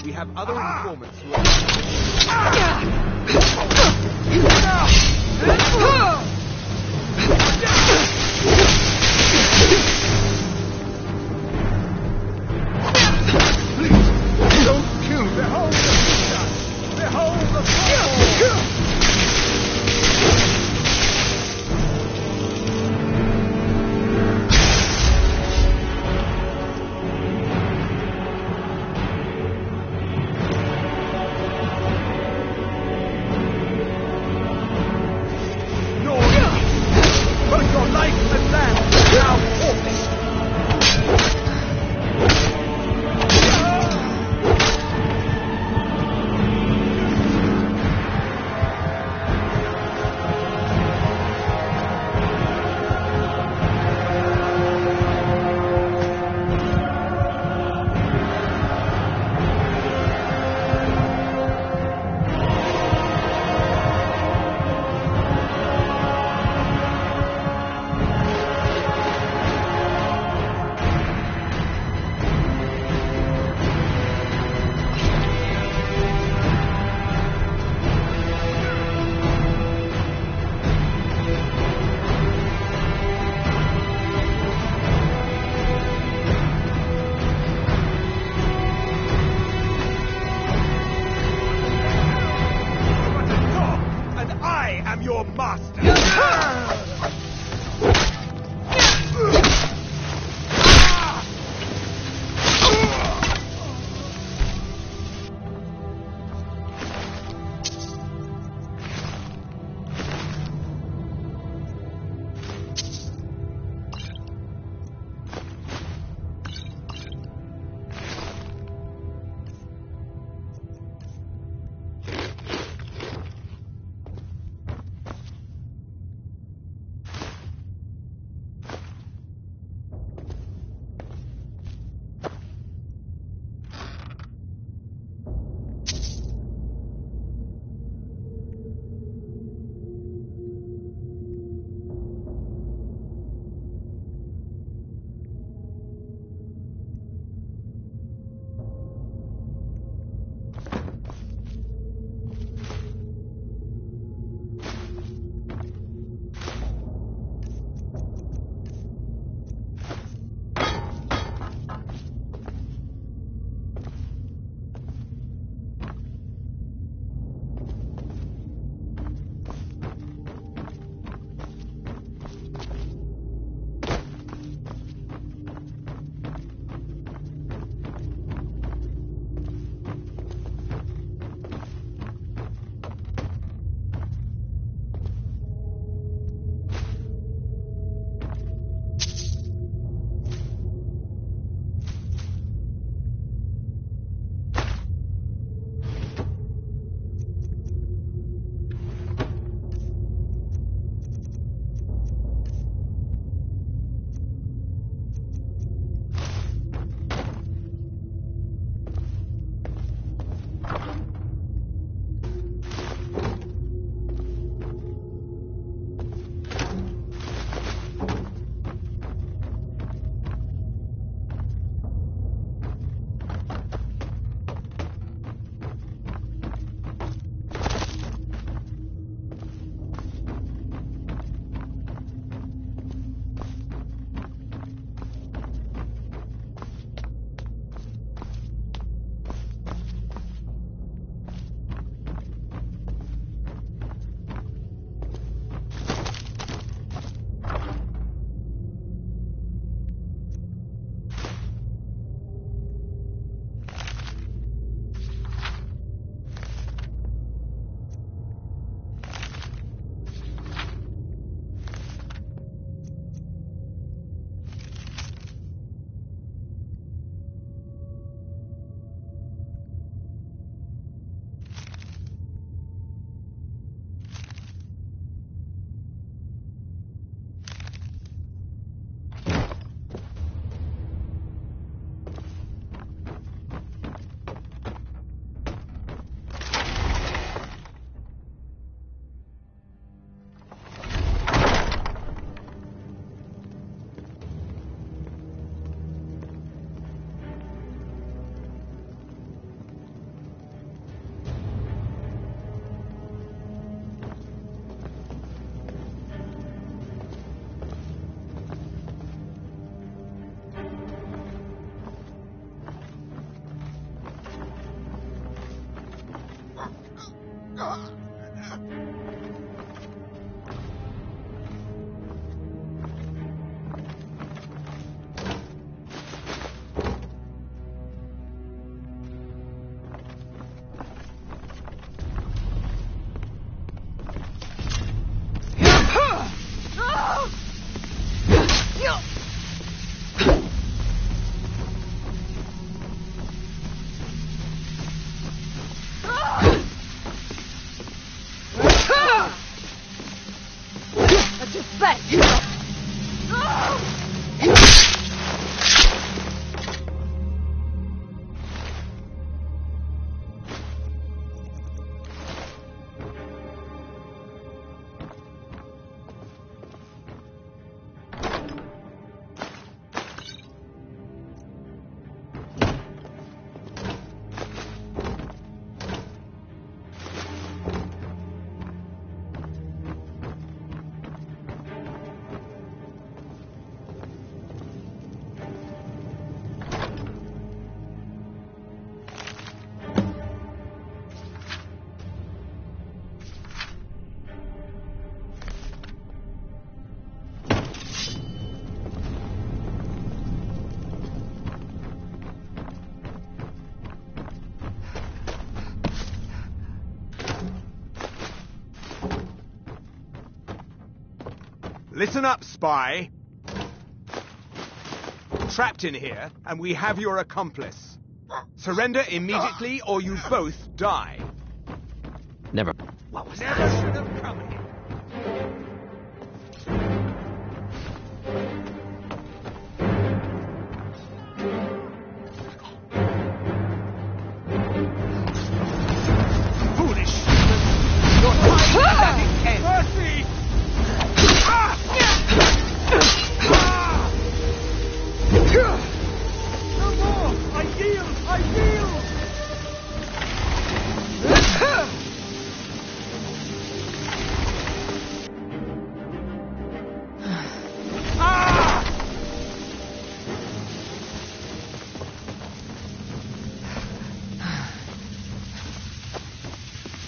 We have other informants who are... Listen up, spy. Trapped in here, and we have your accomplice. Surrender immediately, or you both die. Never. What was that? Never should have come here. Foolish! Your time is at its end. Mercy! No more! I yield! I yield!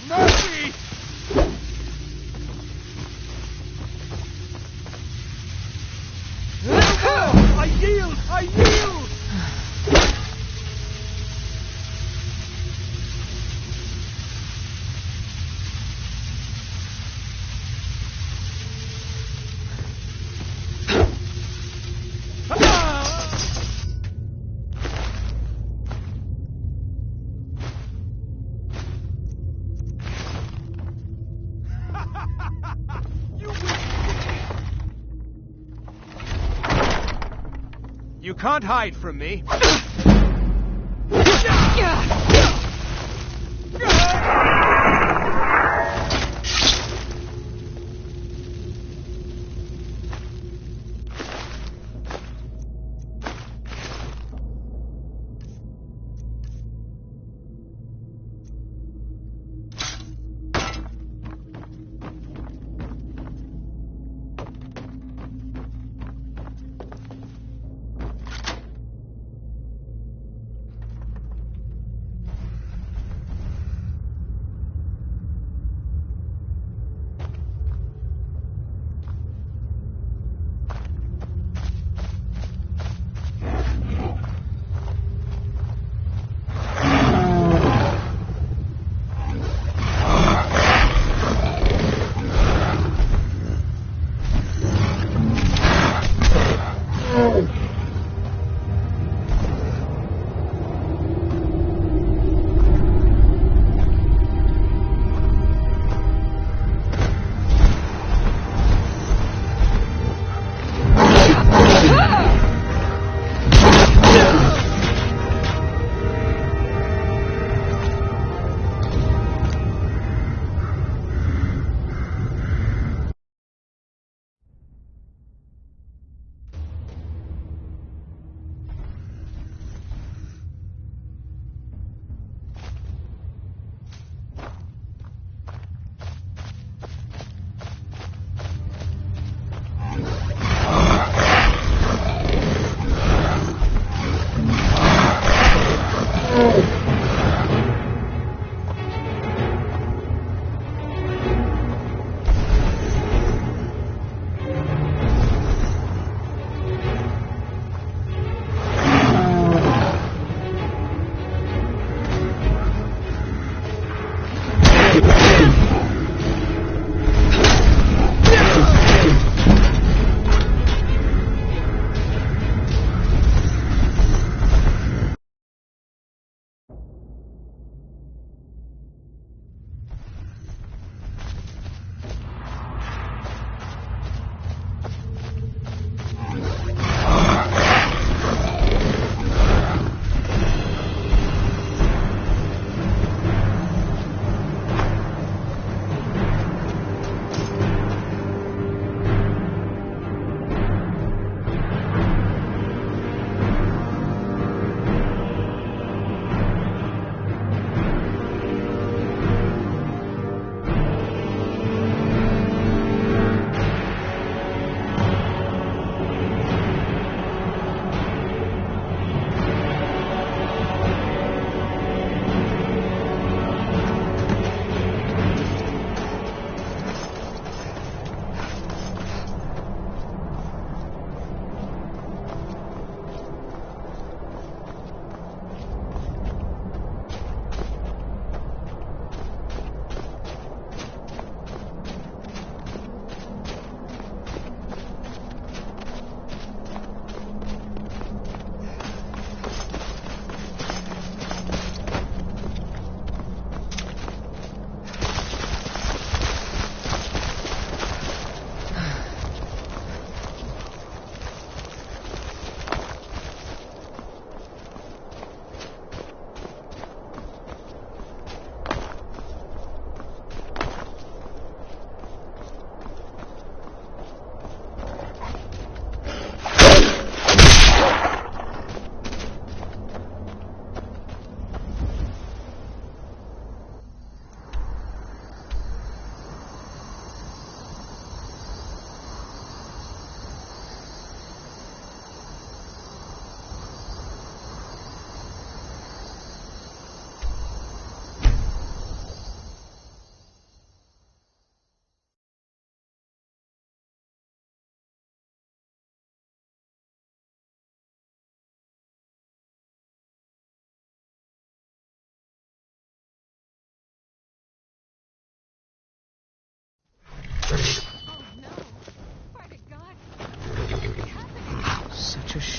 Mercy! I yield! I yield! You can't hide from me.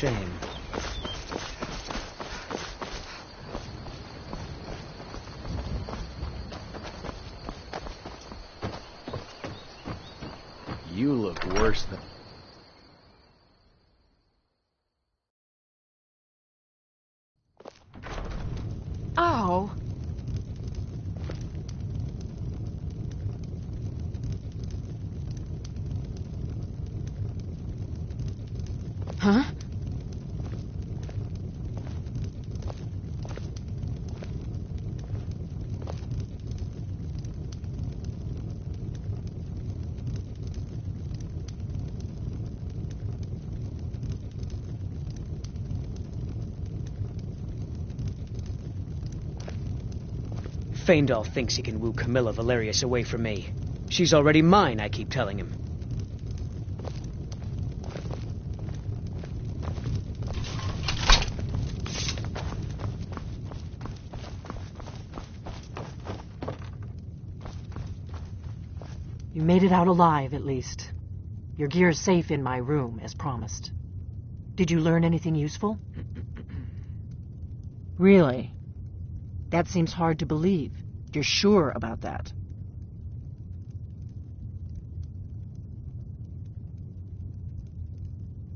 shame. You look worse than... Oh. Huh? Faendal thinks he can woo Camilla Valerius away from me. She's already mine, I keep telling him. You made it out alive, at least. Your gear's safe in my room, as promised. Did you learn anything useful? Really? That seems hard to believe. You're sure about that?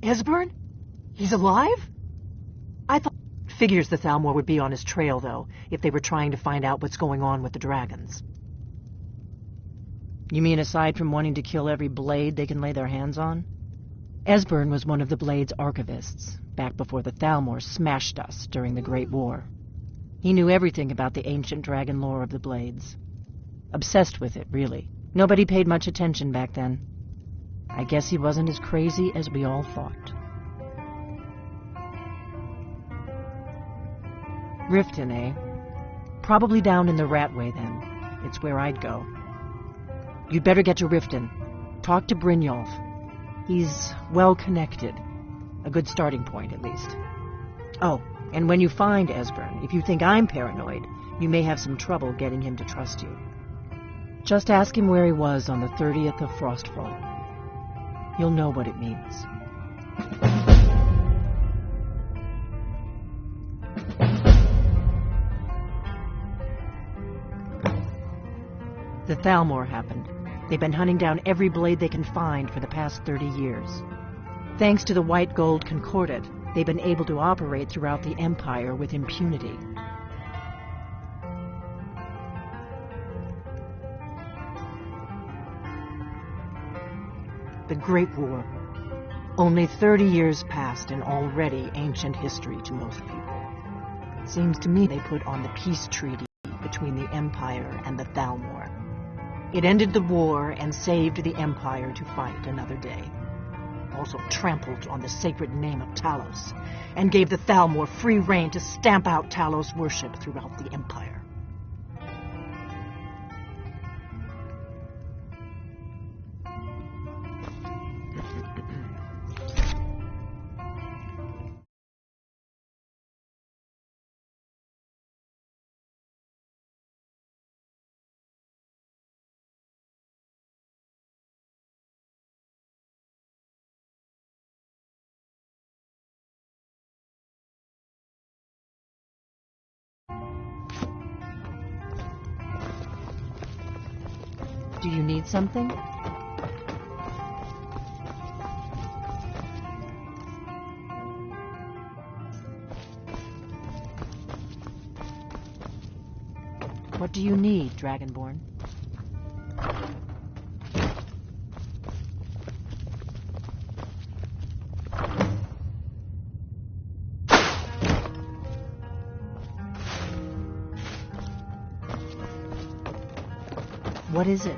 Esbern? He's alive? I thought... Figures the Thalmor would be on his trail, though, if they were trying to find out what's going on with the dragons. You mean aside from wanting to kill every blade they can lay their hands on? Esbern was one of the Blade's archivists, back before the Thalmor smashed us during the Great War. He knew everything about the ancient dragon lore of the Blades. Obsessed with it, really. Nobody paid much attention back then. I guess he wasn't as crazy as we all thought. Riften, eh? Probably down in the Ratway, then. It's where I'd go. You'd better get to Riften. Talk to Brynjolf. He's well-connected. A good starting point, at least. Oh, and when you find Esbern, if you think I'm paranoid, you may have some trouble getting him to trust you. Just ask him where he was on the 30th of Frostfall. You'll know what it means. The Thalmor happened. They've been hunting down every blade they can find for the past 30 years. Thanks to the White Gold Concordat, they've been able to operate throughout the Empire with impunity. The Great War. Only 30 years passed and already ancient history to most people. Seems to me they put on the peace treaty between the Empire and the Thalmor. It ended the war and saved the Empire to fight another day. Also trampled on the sacred name of Talos, and gave the Thalmor free rein to stamp out Talos worship throughout the Empire. Do you need something? What do you need, Dragonborn? What is it?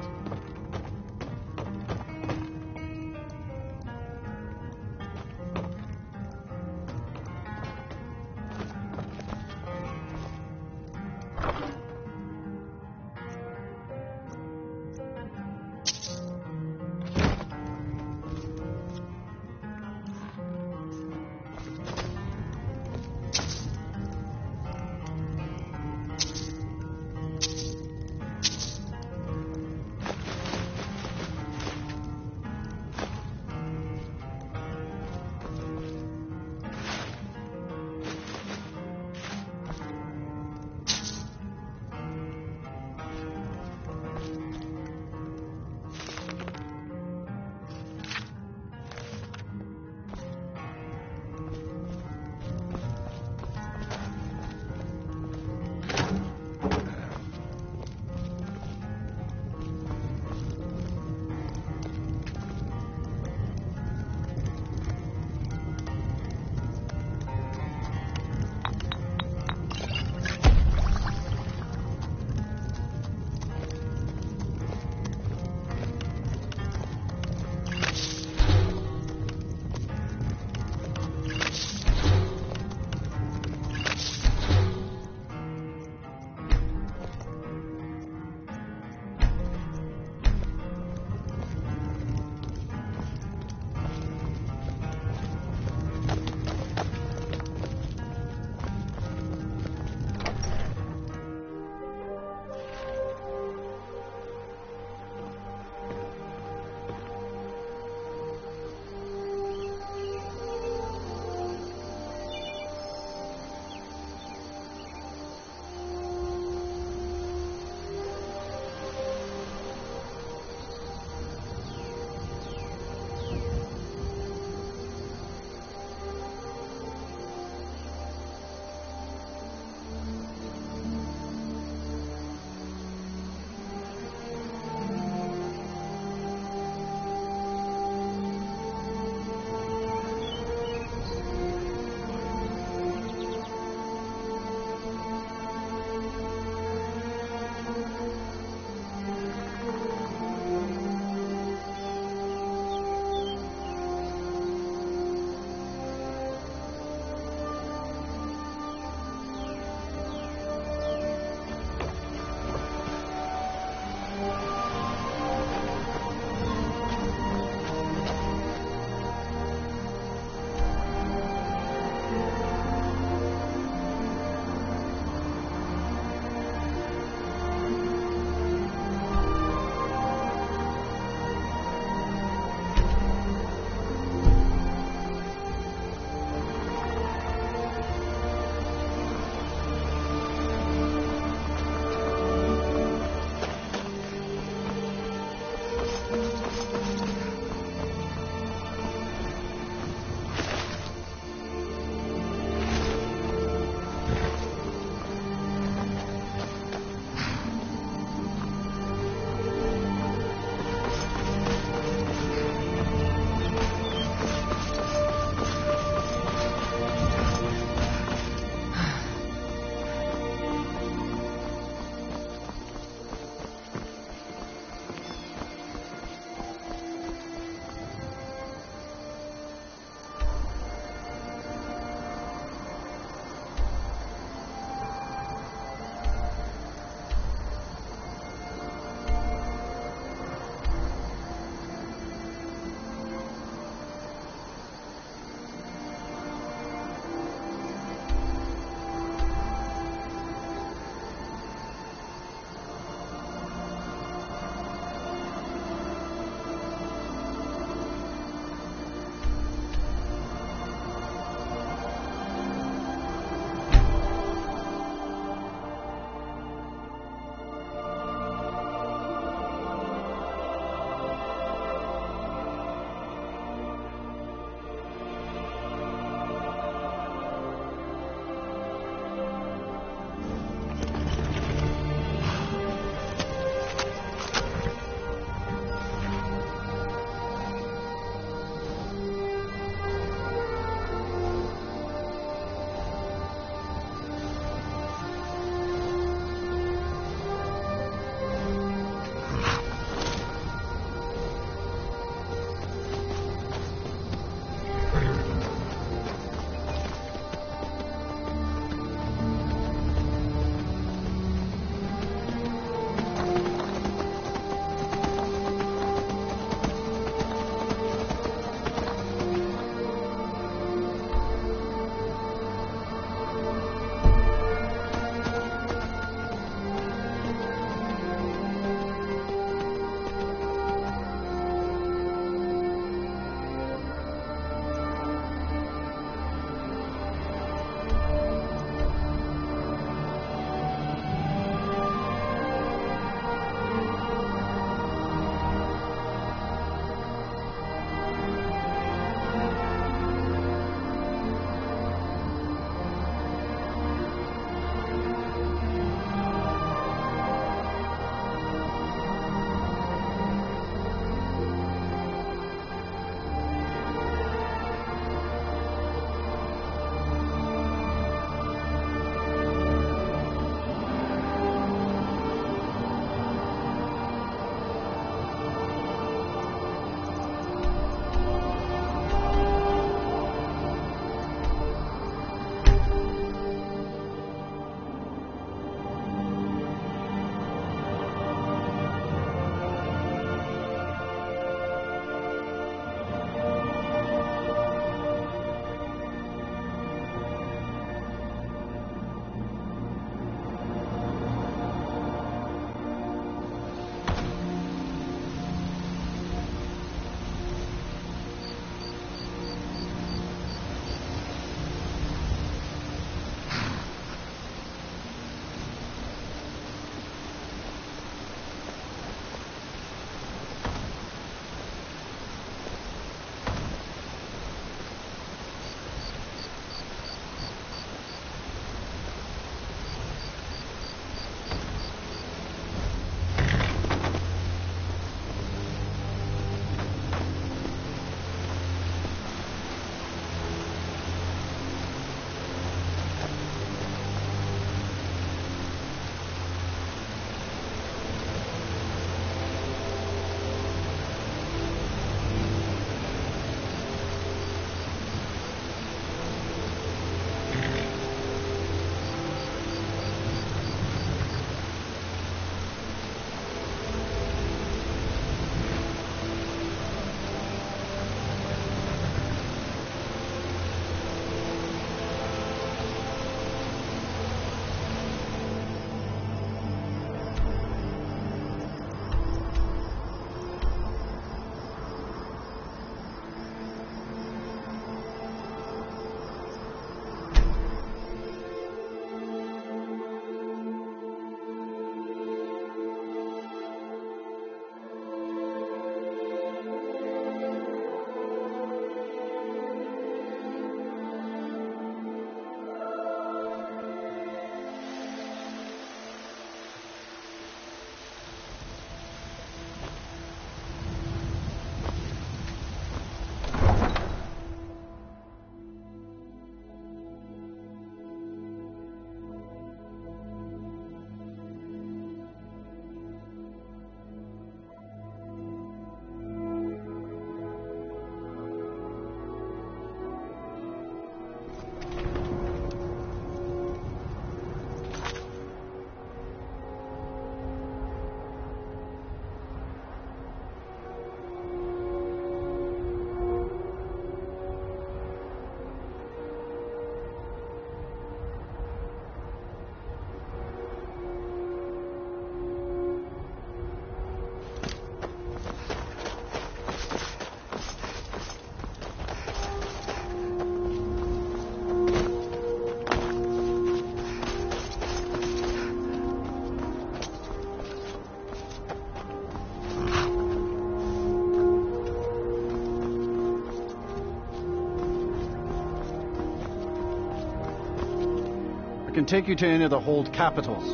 can take you to any of the hold capitals.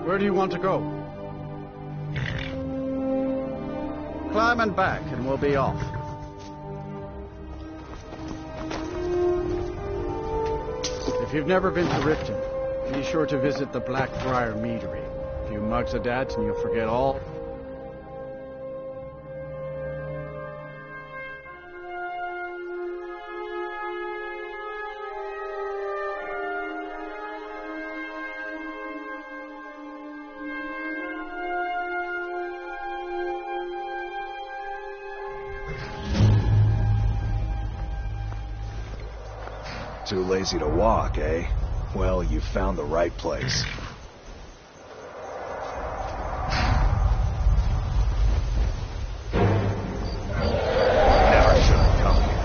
Where do you want to go? Climb and back, and we'll be off. If you've never been to Riften, be sure to visit the Blackbriar Meadery. A few mugs of that, and you'll forget all. Too lazy to walk, eh? Well, you found the right place. Never should have come here.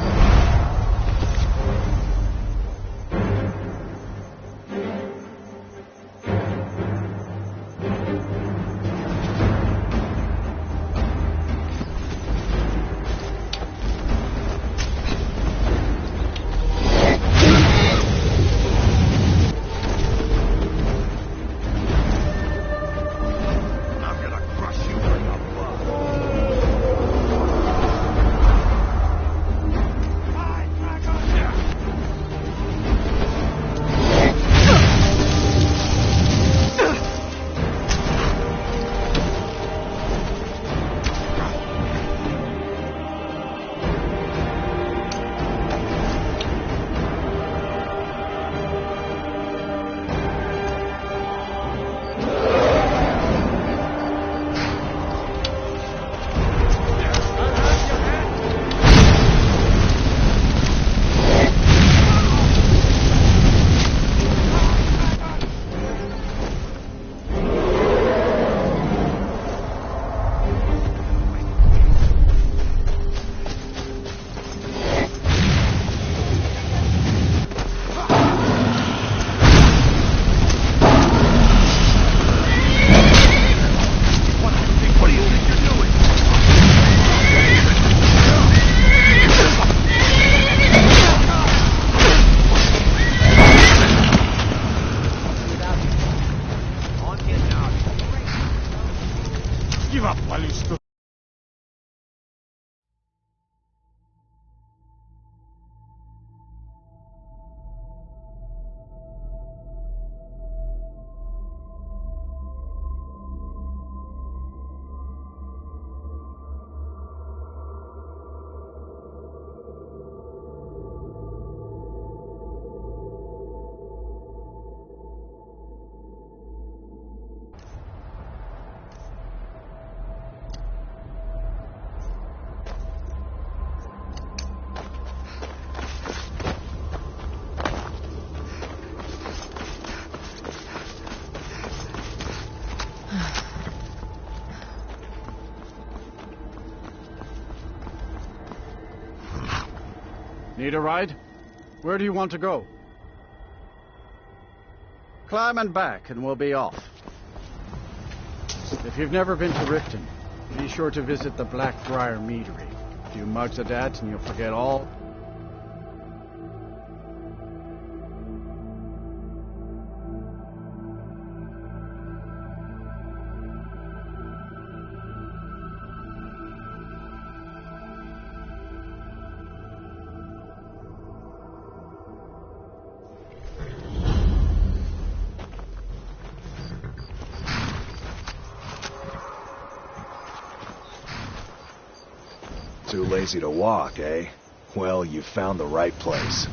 Need a ride? Where do you want to go? Climb and back, and we'll be off. If you've never been to Riften, be sure to visit the Blackbriar Meadery. A few mugs of that, and you'll forget all. Too lazy to walk, eh? Well, you found the right place.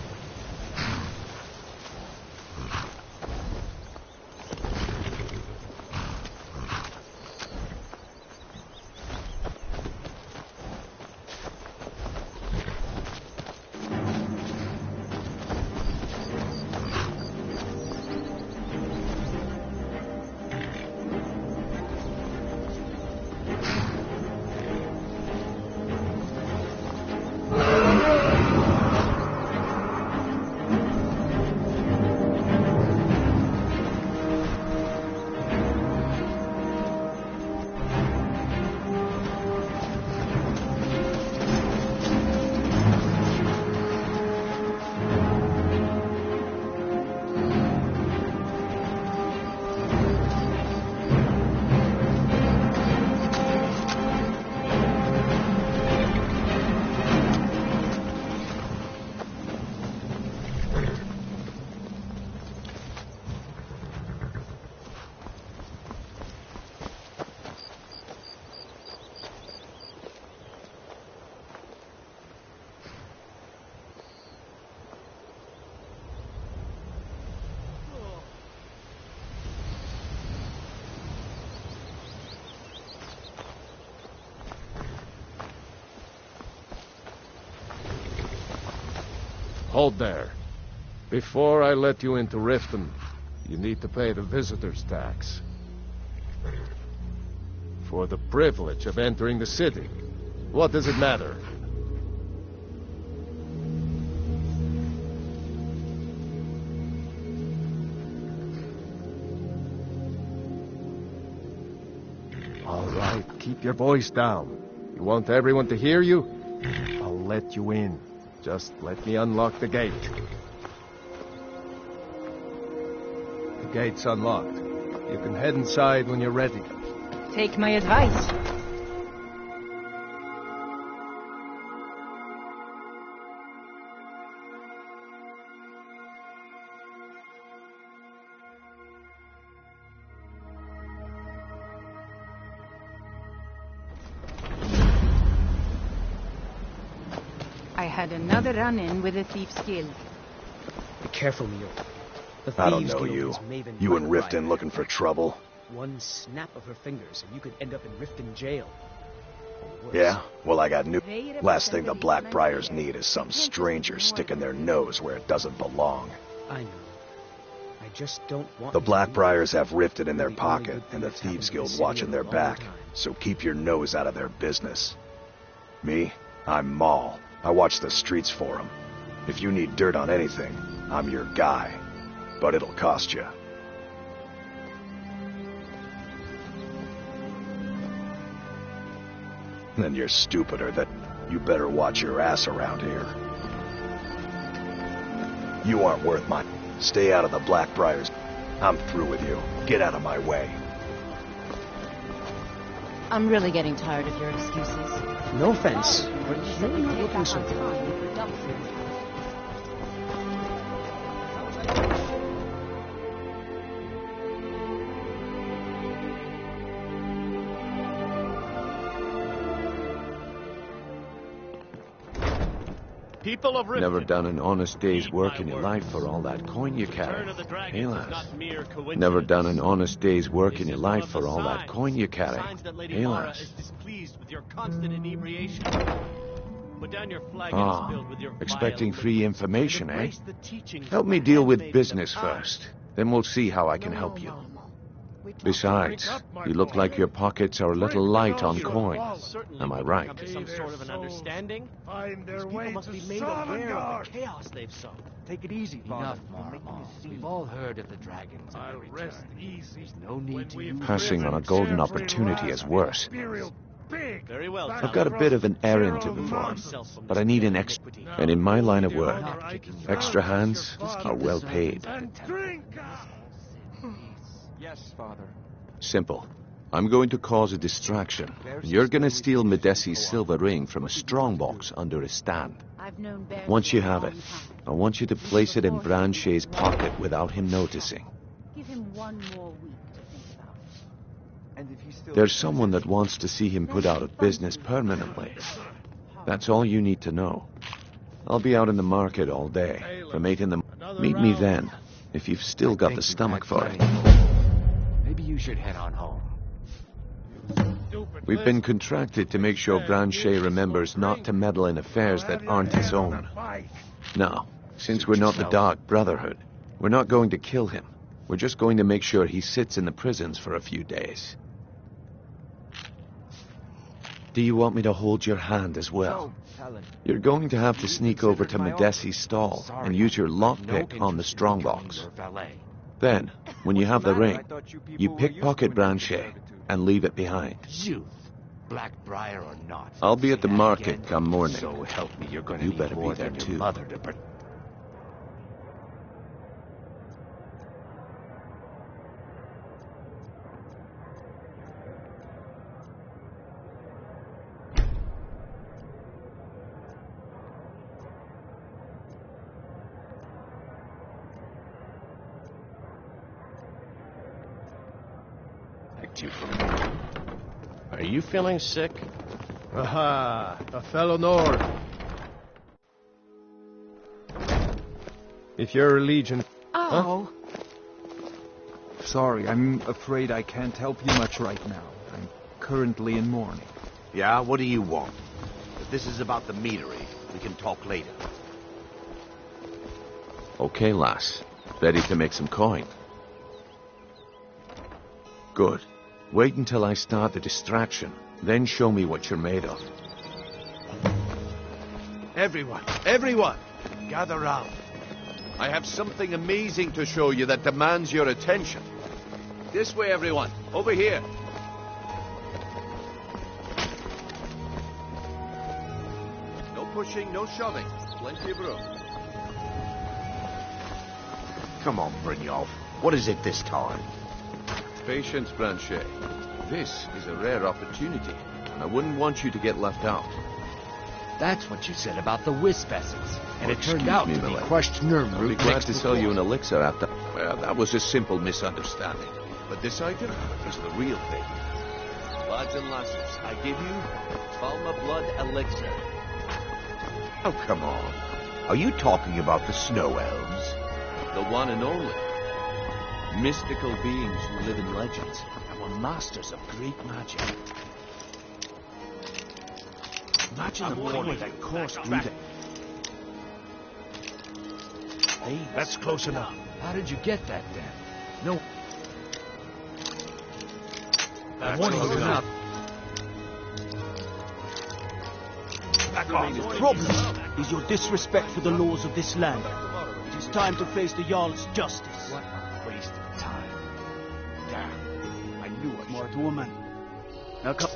Hold there. Before I let you into Riften, you need to pay the visitor's tax. For the privilege of entering the city. What does it matter? All right, keep your voice down. You want everyone to hear you? I'll let you in. Just let me unlock the gate. The gate's unlocked. You can head inside when you're ready. Take my advice. I had another run-in with a Thief's Guild. Be careful, Mule. The I don't Thieves know Guild you. is Maven You in Blackbriar. Riften looking for trouble? One snap of her fingers, and you could end up in Riften jail. Or worse. Yeah? Well, I got new... Last thing the Blackbriars need is some stranger sticking their nose where it doesn't belong. I know. I just don't want... The Blackbriars have Riften in their pocket, and the Thieves Guild watching their back, so keep your nose out of their business. Me? I'm Maul. I watch the streets for them. If you need dirt on anything, I'm your guy. But it'll cost you. Then you're stupider that you better watch your ass around here. You aren't worth my... Stay out of the Blackbriars. I'm through with you. Get out of my way. I'm really getting tired of your excuses. No offense, but maybe not looking so good. People of Riften. Never done an honest day's work in your life for all that coin you carry. Hey, lass. Never done an honest day's work in your life for all that coin you carry. Hey, lass. Ah, expecting free information, eh? Help me deal with business first. Then we'll see how I can help you. Besides, you look like your pockets are a little light on coin. Am I right? Some sort of an understanding? Find their These people way must to be made aware of the Sovngarde. chaos they've sown. Take it easy, Father. We've all heard of the dragons. I'll rest easy. No need to use... Passing on a golden opportunity is worse. Very well. I've got a bit of an errand to perform, but I need an extra. And in my line of work, extra hands are well paid. Yes, Father. Simple. I'm going to cause a distraction. You're going to steal Medesi's silver ring from a strongbox under his stand. Once you have it, I want you to place it in Branche's pocket without him noticing. Give him one more week to think about it. There's someone that wants to see him put out of business permanently. That's all you need to know. I'll be out in the market all day, from 8 in the morning. Meet me then, if you've still got the stomach for it. Maybe you should head on home. We've been contracted to make sure Branche remembers not to meddle in affairs that aren't his own. Now, since we're not the Dark Brotherhood, we're not going to kill him. We're just going to make sure he sits in the prisons for a few days. Do you want me to hold your hand as well? You're going to have to sneak over to Medesi's stall and use your lockpick on the strongbox. Then, when you have the ring, you pickpocket Branche and leave it behind. Youth, Blackbriar or not. I'll be at the market come morning. So help me, you're going to You need better more be there than your too. mother to You Are you feeling sick? Aha! A fellow Nord. If your religion... Oh. Huh? Sorry, I'm afraid I can't help you much right now. I'm currently in mourning. Yeah, what do you want? If this is about the meadery, we can talk later. Okay, lass. Ready to make some coin? Good. Wait until I start the distraction, then show me what you're made of. Everyone, gather round. I have something amazing to show you that demands your attention. This way, everyone. Over here. No pushing, no shoving. Plenty of room. Come on, Brynjolf. What is it this time? Patience, Blanchet. This is a rare opportunity, and I wouldn't want you to get left out. That's what you said about the wisp essence. And it turned Excuse out me, to be Millet. crushed nerve I'll root be glad mixed to with sell you an water. elixir after... Well, that was a simple misunderstanding. But this item is the real thing. Lads and lasses, I give you Falma Blood Elixir. Oh, come on. Are you talking about the snow elves? The one and only. Mystical beings who live in legends and were masters of great magic. Imagine the warning that coursed through them. Hey, That's close enough. How did you get that, then? No. That warning is enough. Back off. The problem is your disrespect for the laws of this land. It is time to face the Jarl's justice. What a waste of time. Damn. I knew I Smart woman. Now come.